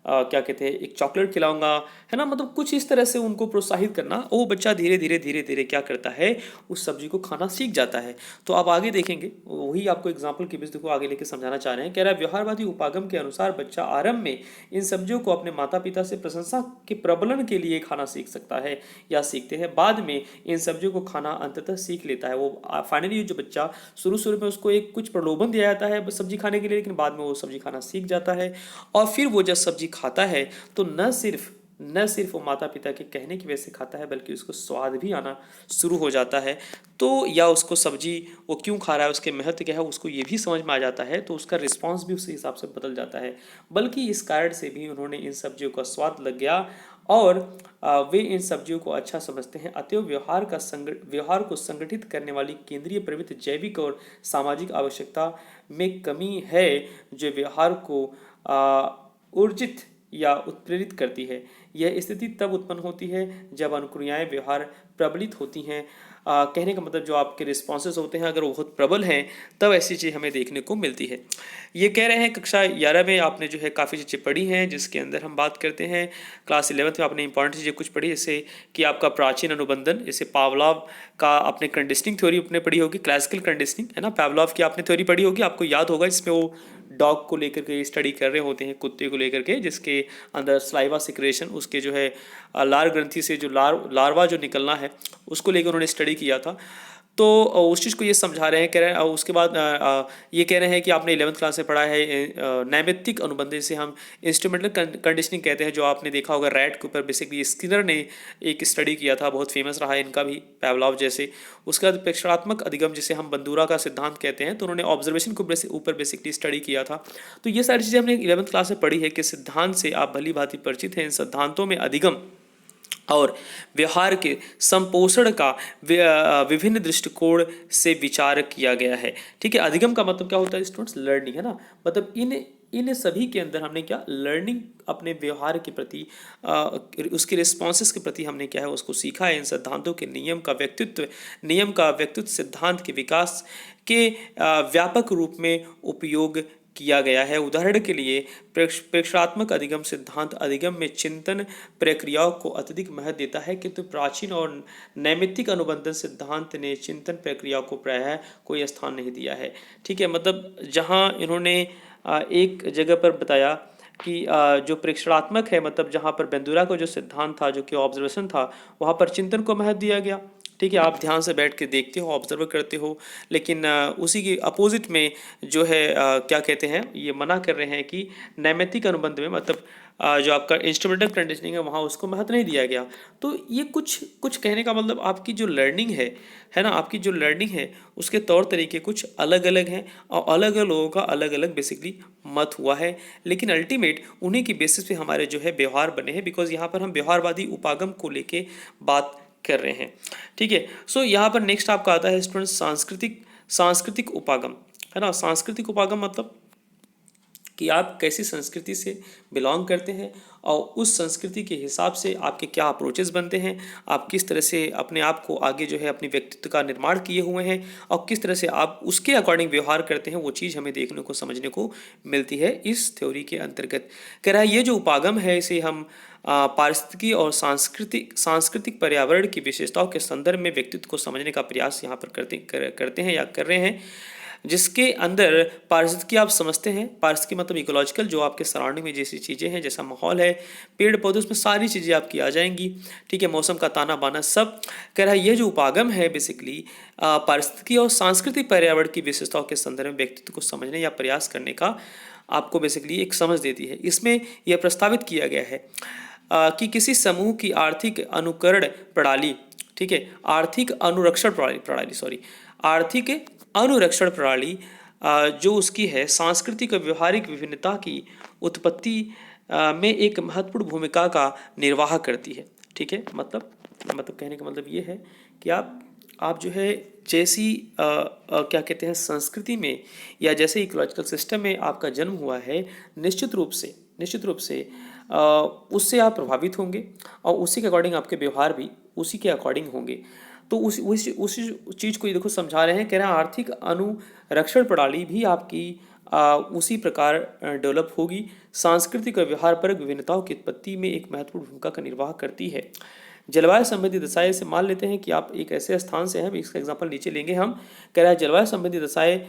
क्या कहते हैं एक चॉकलेट खिलाऊंगा, है ना, मतलब कुछ इस तरह से उनको प्रोत्साहित करना। वो बच्चा धीरे धीरे क्या करता है, उस सब्जी को खाना सीख जाता है। तो आप आगे देखेंगे, वही आपको एग्जाम्पल के बेस को आगे लेके समझाना चाह रहे हैं। कह रहा है व्यवहारवादी उपागम के अनुसार बच्चा आरंभ में इन सब्जियों को अपने माता पिता से प्रशंसा के प्रबलन के लिए खाना सीख सकता है या सीखते हैं, बाद में इन सब्जियों को खाना अंततः सीख लेता है। वो फाइनली जो बच्चा शुरू में उसको एक कुछ प्रलोभन दिया जाता है सब्जी खाने के लिए, लेकिन बाद में वो सब्जी खाना सीख जाता है। और फिर वो जब सब्जी खाता है तो न सिर्फ वो माता पिता के कहने की वजह से खाता है, बल्कि उसको स्वाद भी आना शुरू हो जाता है। तो या उसको सब्जी वो क्यों खा रहा है, उसके महत्व क्या है, उसको ये भी समझ में आ जाता है, तो उसका रिस्पॉन्स भी उसी हिसाब से बदल जाता है। बल्कि इस कारण से भी उन्होंने इन सब्जियों का स्वाद लग गया और वे इन सब्जियों को अच्छा समझते हैं। अतएव व्यवहार को संगठित करने वाली केंद्रीय प्रवृत्ति जैविक और सामाजिक आवश्यकता में कमी है, जो व्यवहार को ऊर्जित या उत्प्रेरित करती है। यह स्थिति तब उत्पन्न होती है जब अनुक्रियाएं व्यवहार प्रबलित होती हैं। कहने का मतलब जो आपके रिस्पॉन्सेस होते हैं अगर वो बहुत प्रबल हैं तब ऐसी चीज़ हमें देखने को मिलती है। ये कह रहे हैं कक्षा 11 में आपने जो है काफ़ी चीज़ें पढ़ी हैं, जिसके अंदर हम बात करते हैं क्लास 11th में आपने इंपॉर्टेंट चीज़ें कुछ पढ़ी, जैसे कि आपका प्राचीन अनुबंधन, जैसे पावलोव का आपने कंडीशनिंग थ्योरी अपने पढ़ी होगी, क्लासिकल कंडीशनिंग, है ना, पावलोव की आपने थ्योरी पढ़ी होगी, आपको याद होगा, इसमें वो डॉग को लेकर के स्टडी कर रहे होते हैं, कुत्ते को लेकर के, जिसके अंदर स्लाइवा सिक्रेशन, उसके जो है लार ग्रंथि से जो लार्वा जो निकलना है उसको लेकर उन्होंने स्टडी किया था। तो उस चीज़ को ये समझा रहे हैं, कह रहे हैं। उसके बाद ये कह रहे हैं कि आपने 11th क्लास में पढ़ा है नैमित्तिक अनुबंध से हम इंस्ट्रूमेंटल कंडीशनिंग कहते हैं, जो आपने देखा होगा रैट के ऊपर बेसिकली स्किनर ने एक स्टडी किया था, बहुत फेमस रहा है इनका भी, पावलोव जैसे। उसके बाद प्रेक्षणात्मक अधिगम जिसे हम बंदूरा का सिद्धांत कहते हैं, तो उन्होंने ऑब्जर्वेशन को ऊपर बेसिकली स्टडी किया था। तो ये सारी चीज़ें हमने 11th क्लास में पढ़ी है कि सिद्धांत से आप भली भांति परिचित हैं। इन सिद्धांतों में अधिगम और व्यवहार के संपोषण का विभिन्न दृष्टिकोण से विचार किया गया है। ठीक है, अधिगम का मतलब क्या होता है स्टूडेंट्स, लर्निंग, है ना, मतलब इन सभी के अंदर हमने क्या लर्निंग, अपने व्यवहार के प्रति उसके रिस्पॉन्सेस के प्रति हमने क्या है उसको सीखा है। इन सिद्धांतों के नियम का व्यक्तित्व सिद्धांत के विकास के व्यापक रूप में उपयोग किया गया है। उदाहरण के लिए प्रेक्षणात्मक अधिगम सिद्धांत अधिगम में चिंतन प्रक्रियाओं को अत्यधिक महत्व देता है, किंतु प्राचीन और नैमित्तिक अनुबंधन सिद्धांत ने चिंतन प्रक्रिया को प्रायः कोई स्थान नहीं दिया है। ठीक है, मतलब जहाँ इन्होंने एक जगह पर बताया कि जो प्रेक्षणात्मक है, मतलब जहाँ पर बेंदुरा का जो सिद्धांत था, जो कि ऑब्जर्वेशन था, वहाँ पर चिंतन को महत्व दिया गया। ठीक है, आप ध्यान से बैठ के देखते हो, ऑब्जर्व करते हो, लेकिन उसी के अपोजिट में जो है क्या कहते हैं, ये मना कर रहे हैं कि नैमित्तिक अनुबंध में, मतलब जो आपका इंस्ट्रूमेंटल कंडीशनिंग है वहाँ उसको महत्व नहीं दिया गया। तो ये कुछ कुछ कहने का मतलब आपकी जो लर्निंग है ना, आपकी जो लर्निंग है उसके तौर तरीके कुछ अलग अलग हैं और अलग अलग लोगों का अलग अलग बेसिकली मत हुआ है, लेकिन अल्टीमेट उन्हीं की बेसिस पे हमारे जो है व्यवहार बने हैं, बिकॉज यहाँ पर हम व्यवहारवादी उपागम को लेके बात कर रहे हैं। ठीक है, सो यहाँ पर नेक्स्ट आपका आता है स्टूडेंट सांस्कृतिक सांस्कृतिक उपागम, है ना। सांस्कृतिक उपागम मतलब कि आप कैसी संस्कृति से बिलोंग करते हैं और उस संस्कृति के हिसाब से आपके क्या अप्रोचेस बनते हैं, आप किस तरह से अपने आप को आगे जो है अपनी व्यक्तित्व का निर्माण किए हुए हैं और किस तरह से आप उसके अकॉर्डिंग व्यवहार करते हैं, वो चीज़ हमें देखने को समझने को मिलती है इस थ्योरी के अंतर्गत। कह रहा है ये जो उपागम है इसे हम पारिस्थितिकी और सांस्कृतिक पर्यावरण की विशेषताओं के संदर्भ में व्यक्तित्व को समझने का प्रयास यहाँ पर करते हैं या कर रहे हैं, जिसके अंदर पारिस्थितिकी आप समझते हैं। पारिस्थितिकी मतलब इकोलॉजिकल, जो आपके सराउंडिंग में जैसी चीज़ें हैं, जैसा माहौल है, पेड़ पौधे, उसमें सारी चीज़ें आपकी आ जाएंगी। ठीक है, मौसम का ताना बाना सब। कह रहा है ये जो उपागम है बेसिकली पारिस्थितिकी और सांस्कृतिक पर्यावरण की विशेषताओं के संदर्भ में व्यक्तित्व को समझने या प्रयास करने का आपको बेसिकली एक समझ देती है। इसमें यह प्रस्तावित किया गया है कि किसी समूह की आर्थिक अनुकरण प्रणाली, ठीक है, आर्थिक अनुरक्षण प्रणाली सॉरी आर्थिक अनुरक्षण प्रणाली जो उसकी है सांस्कृतिक और व्यवहारिक विभिन्नता की उत्पत्ति में एक महत्वपूर्ण भूमिका का निर्वाह करती है। ठीक है, मतलब कहने का मतलब ये है कि आप जो है जैसी क्या कहते हैं संस्कृति में या जैसे इकोलॉजिकल सिस्टम में आपका जन्म हुआ है, निश्चित रूप से उससे आप प्रभावित होंगे और उसी के अकॉर्डिंग आपके व्यवहार भी उसी के अकॉर्डिंग होंगे। तो उसी चीज़ को ये देखो समझा रहे हैं, कह रहे हैं आर्थिक अनुरक्षण प्रणाली भी आपकी उसी प्रकार डेवलप होगी। सांस्कृतिक और व्यवहारपरक विभिन्नताओं की उत्पत्ति में एक महत्वपूर्ण भूमिका का निर्वाह करती है। जलवायु संबंधी दशाएं से मान लेते हैं कि आप एक ऐसे स्थान से हैं, इसका एग्जांपल नीचे लेंगे हम। कह रहा है जलवायु संबंधी दशाएं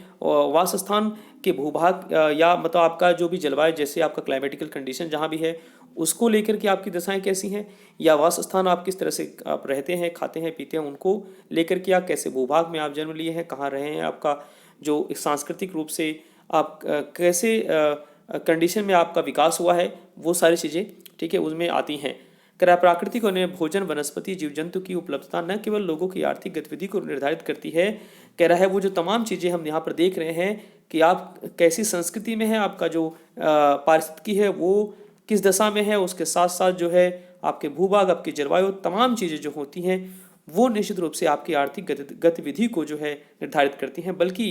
वास स्थान के भूभाग या मतलब आपका जो भी जलवायु, जैसे आपका क्लाइमेटिकल कंडीशन जहाँ भी है उसको लेकर के आपकी दशाएं कैसी हैं, या वास स्थान आप किस तरह से आप रहते हैं, खाते हैं, पीते हैं, उनको लेकर के आप कैसे भूभाग में आप जन्म लिए हैं, कहाँ रहे हैं, आपका जो सांस्कृतिक रूप से आप कैसे कंडीशन में आपका विकास हुआ है, वो सारी चीज़ें ठीक है उसमें आती हैं। कह प्राकृतिक और भोजन वनस्पति जीव जंतु की उपलब्धता न केवल लोगों की आर्थिक गतिविधि को निर्धारित करती है, कह रहा है वो जो तमाम चीज़ें हम यहाँ पर देख रहे हैं कि आप कैसी संस्कृति में हैं, आपका जो पारिस्थितिकी है वो किस दशा में है, उसके साथ साथ जो है आपके भूभाग, आपकी जलवायु, तमाम चीज़ें जो होती हैं वो निश्चित रूप से आपकी आर्थिक गतिविधि को जो है निर्धारित करती हैं, बल्कि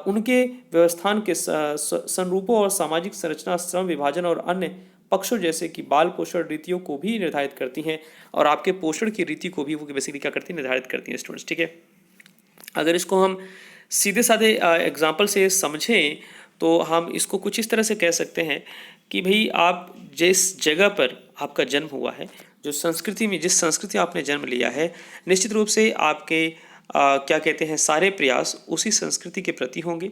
उनके व्यवस्थान के संरूपों और सामाजिक संरचना, श्रम विभाजन और अन्य पक्षों जैसे कि बाल पोषण रीतियों को भी निर्धारित करती हैं, और आपके पोषण की रीति को भी वो बेसिकली क्या करती हैं, निर्धारित करती हैं स्टूडेंट्स। ठीक है, अगर इसको हम सीधे साधे एग्जाम्पल से समझें तो हम इसको कुछ इस तरह से कह सकते हैं कि भाई आप जिस जगह पर आपका जन्म हुआ है, जो संस्कृति में जिस संस्कृति आपने जन्म लिया है, निश्चित रूप से आपके क्या कहते हैं सारे प्रयास उसी संस्कृति के प्रति होंगे,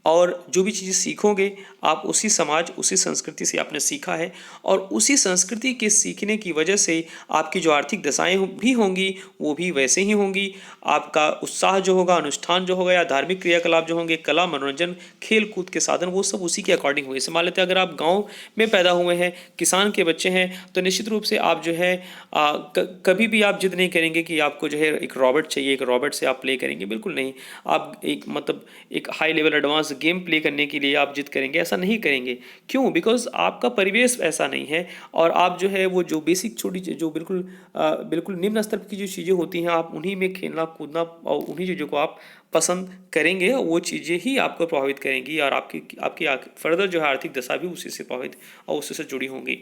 और जो भी चीज़ें सीखोगे आप उसी समाज उसी संस्कृति से आपने सीखा है, और उसी संस्कृति के सीखने की वजह से आपकी जो आर्थिक दशाएं भी होंगी वो भी वैसे ही होंगी। आपका उत्साह जो होगा, अनुष्ठान जो होगा या धार्मिक क्रियाकलाप जो होंगे, कला, मनोरंजन, खेल कूद के साधन, वो सब उसी के अकॉर्डिंग होंगे। जैसे मान लेते हैं अगर आप गाँव में पैदा हुए हैं, किसान के बच्चे हैं, तो निश्चित रूप से आप जो है कभी भी आप जिद नहीं करेंगे कि आपको जो है एक रॉबर्ट चाहिए, एक रॉबर्ट से आप प्ले करेंगे, बिल्कुल नहीं। आप एक high level advance game play करने के लिए आप जिद करेंगे, ऐसा नहीं करेंगे। क्यों? बिकॉज आपका परिवेश ऐसा नहीं है, और आप जो है वो जो बेसिक छोटी जो बिल्कुल निम्न स्तर की जो चीज़ें होती हैं आप उन्हीं में खेलना कूदना और उन्हीं चीज़ों को आप पसंद करेंगे, वो चीज़ें ही आपको प्रभावित करेंगी, और आपकी फर्दर जो है आर्थिक दशा भी उसी से प्रभावित और उसी से जुड़ी होंगी।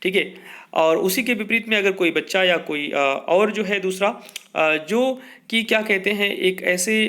ठीक है, और उसी के विपरीत में अगर कोई बच्चा या कोई और जो है दूसरा जो कि क्या कहते हैं एक ऐसे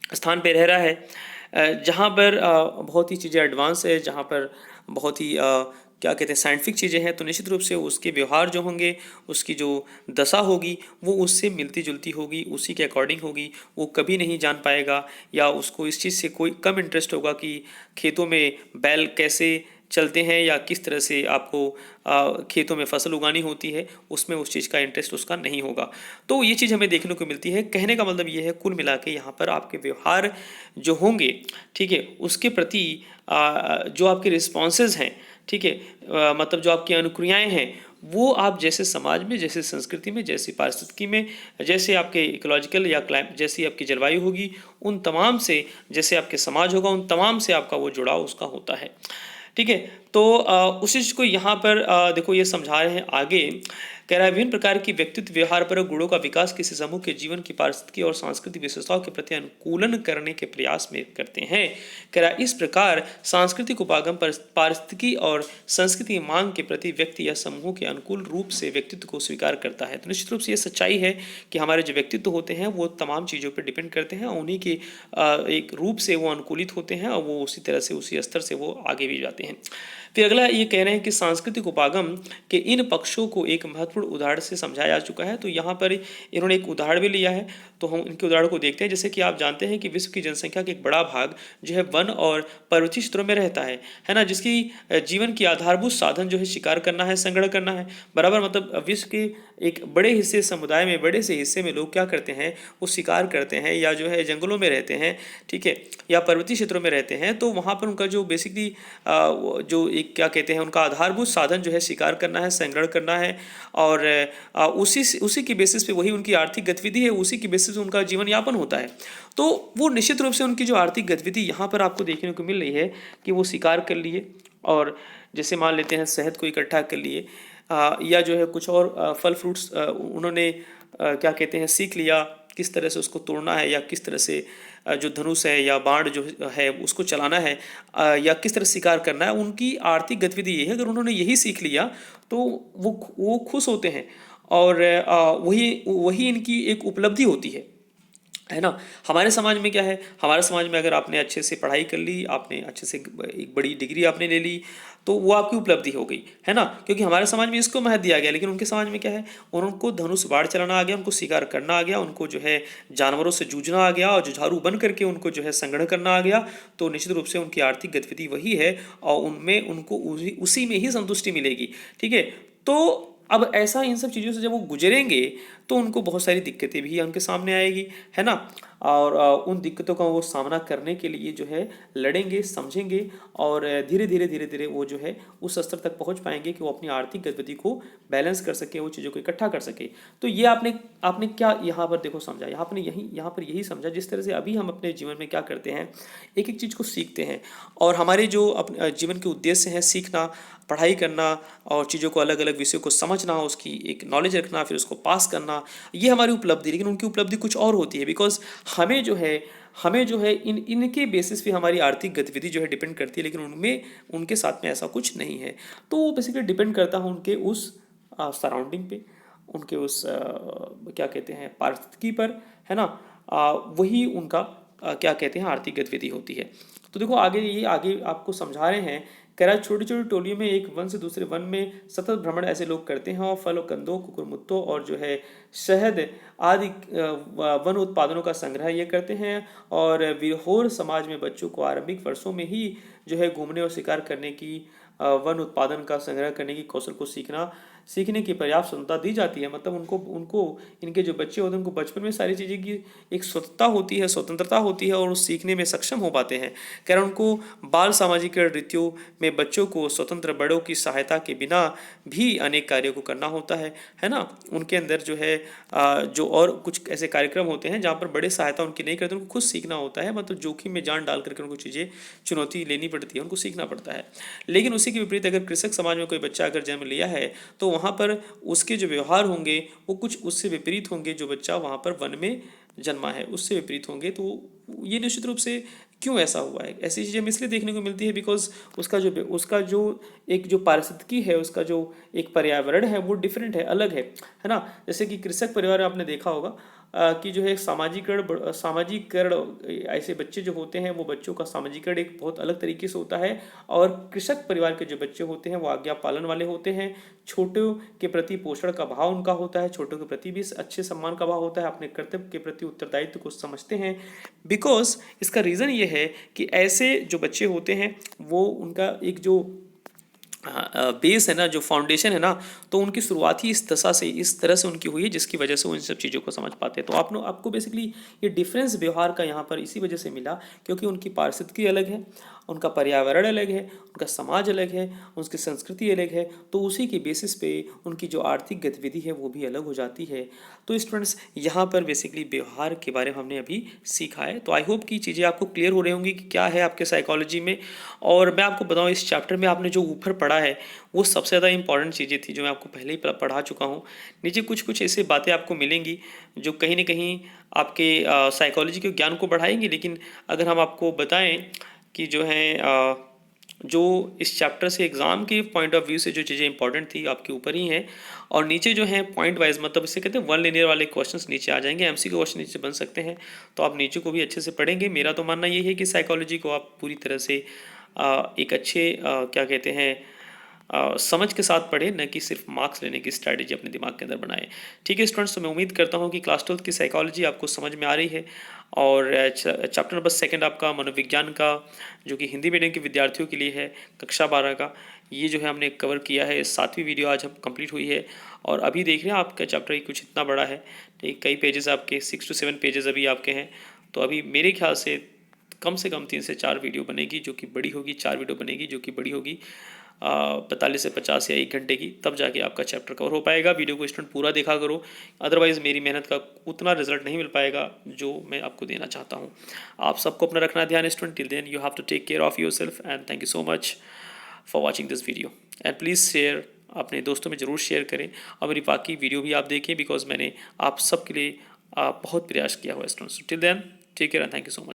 स्थान पे रह रहा है जहाँ पर बहुत ही चीज़ें एडवांस है, जहाँ पर बहुत ही क्या कहते हैं साइंटिफिक चीज़ें हैं, तो निश्चित रूप से उसके व्यवहार जो होंगे, उसकी जो दशा होगी वो उससे मिलती जुलती होगी, उसी के अकॉर्डिंग होगी। वो कभी नहीं जान पाएगा या उसको इस चीज़ से कोई कम इंटरेस्ट होगा कि खेतों में बैल कैसे चलते हैं या किस तरह से आपको खेतों में फसल उगानी होती है, उसमें उस चीज़ का इंटरेस्ट उसका नहीं होगा। तो ये चीज़ हमें देखने को मिलती है। कहने का मतलब ये है कुल मिला के यहाँ पर आपके व्यवहार जो होंगे, ठीक है, उसके प्रति जो आपके रिस्पॉन्सेज हैं, ठीक है। मतलब जो आपकी अनुक्रियाएं हैं वो आप जैसे समाज में, जैसे संस्कृति में, जैसी पारिस्थितिकी में, जैसे आपके इकोलॉजिकल या जैसी आपकी जलवायु होगी, उन तमाम से, जैसे आपके समाज होगा, उन तमाम से आपका वो जुड़ाव उसका होता है। ठीक है। तो उसी चीज़ को यहाँ पर देखो ये समझा रहे हैं आगे। कह रहा है विभिन्न प्रकार की व्यक्तित्व व्यवहार पर गुणों का विकास किसी समूह के जीवन की पारिस्थितिकी और सांस्कृतिक विशेषताओं के प्रति अनुकूलन करने के प्रयास में करते हैं। कह रहा है इस प्रकार सांस्कृतिक उपागम पारिस्थितिकी और संस्कृति मांग के प्रति व्यक्ति या समूह के अनुकूल रूप से व्यक्तित्व को स्वीकार करता है। तो निश्चित रूप से ये सच्चाई है कि हमारे जो व्यक्तित्व होते हैं वो तमाम चीज़ों पर डिपेंड करते हैं, उन्हीं के एक रूप से वो अनुकूलित होते हैं और वो उसी तरह से उसी स्तर से वो आगे भी जाते हैं। फिर अगला ये कह रहे हैं कि सांस्कृतिक उपागम के इन पक्षों को एक महत्वपूर्ण उदाहरण से समझाया जा चुका है। तो यहाँ पर इन्होंने एक उदाहरण भी लिया है, तो हम इनके उदाहरण को देखते हैं। जैसे कि आप जानते हैं कि विश्व की जनसंख्या का एक बड़ा भाग जो है वन और पर्वतीय क्षेत्रों में रहता है ना, जिसकी जीवन की आधारभूत साधन जो है शिकार करना है, संग्रह करना है, बराबर। मतलब विश्व के एक बड़े हिस्से समुदाय में, बड़े से हिस्से में लोग क्या करते हैं, वो शिकार करते हैं या जो है जंगलों में रहते हैं, ठीक है, या पर्वतीय क्षेत्रों में रहते हैं। तो वहाँ पर उनका जो बेसिकली जो एक क्या कहते हैं, उनका आधारभूत साधन जो है शिकार करना है, संग्रहण करना है, और उसी की बेसिस पे वही उनकी आर्थिक गतिविधि है, उसी की बेसिस पे उनका जीवन यापन होता है। तो वो निश्चित रूप से उनकी जो आर्थिक गतिविधि यहाँ पर आपको देखने को मिल रही है कि वो शिकार कर लिए, और जैसे मान लेते हैं शहद को इकट्ठा कर लिए, या जो है कुछ और फल फ्रूट्स उन्होंने क्या कहते हैं सीख लिया किस तरह से उसको तोड़ना है, या किस तरह से जो धनुष है या बाण जो है उसको चलाना है, या किस तरह शिकार करना है। उनकी आर्थिक गतिविधि ये है, अगर उन्होंने यही सीख लिया तो वो खुश होते हैं, और वही इनकी एक उपलब्धि होती है ना। हमारे समाज में क्या है, हमारे समाज में अगर आपने अच्छे से पढ़ाई कर ली, आपने अच्छे से एक बड़ी डिग्री आपने ले ली, तो वो आपकी उपलब्धि हो गई, है ना, क्योंकि हमारे समाज में इसको महत्व दिया गया। लेकिन उनके समाज में क्या है, उनको धनुष बाढ़ चलाना आ गया, उनको शिकार करना आ गया, उनको जो है जानवरों से जूझना आ गया, और जुझारू बन करके उनको जो है संग्रह करना आ गया। तो निश्चित रूप से उनकी आर्थिक गतिविधि वही है, और उनमें उनको उसी में ही संतुष्टि मिलेगी। ठीक है। तो अब ऐसा इन सब चीज़ों से जब वो गुजरेंगे तो उनको बहुत सारी दिक्कतें भी उनके सामने आएगी, है ना, और उन दिक्कतों का वो सामना करने के लिए जो है लड़ेंगे, समझेंगे, और धीरे धीरे धीरे धीरे वो जो है उस स्तर तक पहुंच पाएंगे कि वो अपनी आर्थिक गतिविधि को बैलेंस कर सके, वो चीज़ों को इकट्ठा कर सके। तो ये आपने क्या यहाँ पर देखो समझा, यहाँ पर यही समझा जिस तरह से अभी हम अपने जीवन में क्या करते हैं, एक एक चीज़ को सीखते हैं, और हमारे जो अपने जीवन के उद्देश्य हैं, सीखना, पढ़ाई करना, और चीज़ों को अलग अलग विषयों को समझना, उसकी एक नॉलेज रखना, फिर उसको पास करना, ये हमारी उपलब्धि। लेकिन उनकी उपलब्धि कुछ और होती है, बिकॉज हमें जो है इनके बेसिस पे हमारी आर्थिक गतिविधि जो है डिपेंड करती है, लेकिन उनके साथ में ऐसा कुछ नहीं है। तो वो बेसिकली डिपेंड करता है उनके उस सराउंडिंग पे, उनके उस क्या कहते हैं पारिस्थितिकी पर, है ना। वही उनका क्या कहते हैं आर्थिक गतिविधि होती है। तो देखो आगे आपको समझा रहे हैं, कह रहा है छोटी छोटी टोलियों में एक वन से दूसरे वन में सतत भ्रमण ऐसे लोग करते हैं, और फलों, कंदों, कुकुरमुत्तों और जो है शहद आदि वन उत्पादनों का संग्रह ये करते हैं। और विरहोर समाज में बच्चों को आरंभिक वर्षों में ही जो है घूमने और शिकार करने की, वन उत्पादन का संग्रह करने की कौशल को सीखने की पर्याप्त स्वतंत्रता दी जाती है। मतलब उनको इनके जो बच्चे होते हैं उनको बचपन में सारी चीज़ें की एक स्वतंत्रता होती है, और वो सीखने में सक्षम हो पाते हैं। कारण उनको बाल सामाजिक रीतियों में बच्चों को स्वतंत्र बड़ों की सहायता के बिना भी अनेक कार्यों को करना होता है ना। उनके अंदर जो है जो और कुछ ऐसे कार्यक्रम होते हैं जहाँ पर बड़े सहायता उनकी नहीं करते, उनको खुद सीखना होता है। मतलब जोखिम में जान डाल करके उनको चीज़ें चुनौती लेनी पड़ती है, उनको सीखना पड़ता है। लेकिन उसी के विपरीत अगर कृषक समाज में कोई बच्चा अगर जन्म लिया है, तो वहाँ पर उसके जो व्यवहार होंगे वो कुछ उससे विपरीत होंगे। जो बच्चा वहाँ पर वन में जन्मा है उससे विपरीत होंगे। तो ये निश्चित रूप से क्यों ऐसा हुआ है, ऐसी चीज़ें हमें इसलिए देखने को मिलती है बिकॉज उसका जो एक जो पारिस्थितिकी है, उसका जो एक पर्यावरण है वो डिफरेंट है, अलग है ना। जैसे कि कृषक परिवार में आपने देखा होगा कि जो है सामाजिकरण ऐसे बच्चे जो होते हैं वो बच्चों का सामाजिकरण एक बहुत अलग तरीके से होता है। और कृषक परिवार के जो बच्चे होते हैं वो आज्ञा पालन वाले होते हैं, छोटों के प्रति पोषण का भाव उनका होता है, छोटों के प्रति भी अच्छे सम्मान का भाव होता है, अपने कर्तव्य के प्रति उत्तरदायित्व को समझते हैं। बिकॉज इसका रीज़न ये है कि ऐसे जो बच्चे होते हैं वो उनका एक जो बेस है ना, जो फाउंडेशन है ना, तो उनकी शुरुआत ही इस तरह से उनकी हुई है, जिसकी वजह से वो इन सब चीज़ों को समझ पाते हैं। तो आपको बेसिकली ये डिफरेंस व्यवहार का यहाँ पर इसी वजह से मिला क्योंकि उनकी पारिस्थितिकी अलग है उनका पर्यावरण अलग है, उनका समाज अलग है, उनकी संस्कृति अलग है, तो उसी के बेसिस पे उनकी जो आर्थिक गतिविधि है वो भी अलग हो जाती है। तो स्टूडेंट्स यहाँ पर बेसिकली व्यवहार के बारे में हमने अभी सीखा है। तो आई होप कि चीज़ें आपको क्लियर हो रही होंगी कि क्या है आपके साइकोलॉजी में। और मैं आपको बताऊँ इस चैप्टर में आपने जो ऊपर पढ़ा है वो सबसे ज़्यादा इंपॉर्टेंट चीज़ें थी जो मैं आपको पहले ही पढ़ा चुका हूँ। नीचे कुछ कुछ ऐसी बातें आपको मिलेंगी जो कहीं ना कहीं आपके साइकोलॉजी के ज्ञान को बढ़ाएंगे, लेकिन अगर हम आपको बताएं कि जो है जो इस चैप्टर से एग्ज़ाम के पॉइंट ऑफ व्यू से जो चीज़ें इंपॉर्टेंट थी आपके ऊपर ही हैं। और नीचे जो है पॉइंट वाइज, मतलब इसे कहते हैं वन लिनियर वाले क्वेश्चंस नीचे आ जाएंगे, एमसीक्यू क्वेश्चन नीचे बन सकते हैं। तो आप नीचे को भी अच्छे से पढ़ेंगे। मेरा तो मानना ये है कि साइकोलॉजी को आप पूरी तरह से एक अच्छे क्या कहते हैं समझ के साथ पढ़े, न कि सिर्फ मार्क्स लेने की स्ट्रैटेजी अपने दिमाग के अंदर बनाए। ठीक है स्टूडेंट्स, तो मैं उम्मीद करता हूँ कि क्लास 12 की साइकोलॉजी आपको समझ में आ रही है। और चैप्टर नंबर 2 आपका मनोविज्ञान का, जो कि हिंदी मीडियम के विद्यार्थियों के लिए है, कक्षा 12 का, ये जो है हमने कवर किया है। 7वीं वीडियो आज हम कंप्लीट हुई है। और अभी देख रहे हैं आपका चैप्टर कुछ इतना बड़ा है, ठीक, कई पेजेस आपके 6 to 7 पेजेस अभी आपके हैं। तो अभी मेरे ख्याल से कम 3 से 4 वीडियो बनेगी जो कि बड़ी होगी, 4 वीडियो बनेगी जो कि बड़ी होगी 45 से 50 या 1 घंटे की, तब जाके आपका चैप्टर कवर हो पाएगा। वीडियो को स्टूडेंट पूरा देखा करो, अदरवाइज़ मेरी मेहनत का उतना रिजल्ट नहीं मिल पाएगा जो मैं आपको देना चाहता हूँ। आप सबको अपना रखना ध्यान student. Till then you have to take care of yourself and thank you so much for watching this video. And please share, अपने दोस्तों में ज़रूर शेयर करें, और मेरी बाकी वीडियो भी आप देखें, बिकॉज मैंने आप सब के लिए बहुत प्रयास किया हुआ है students. Till then take care and thank you so much.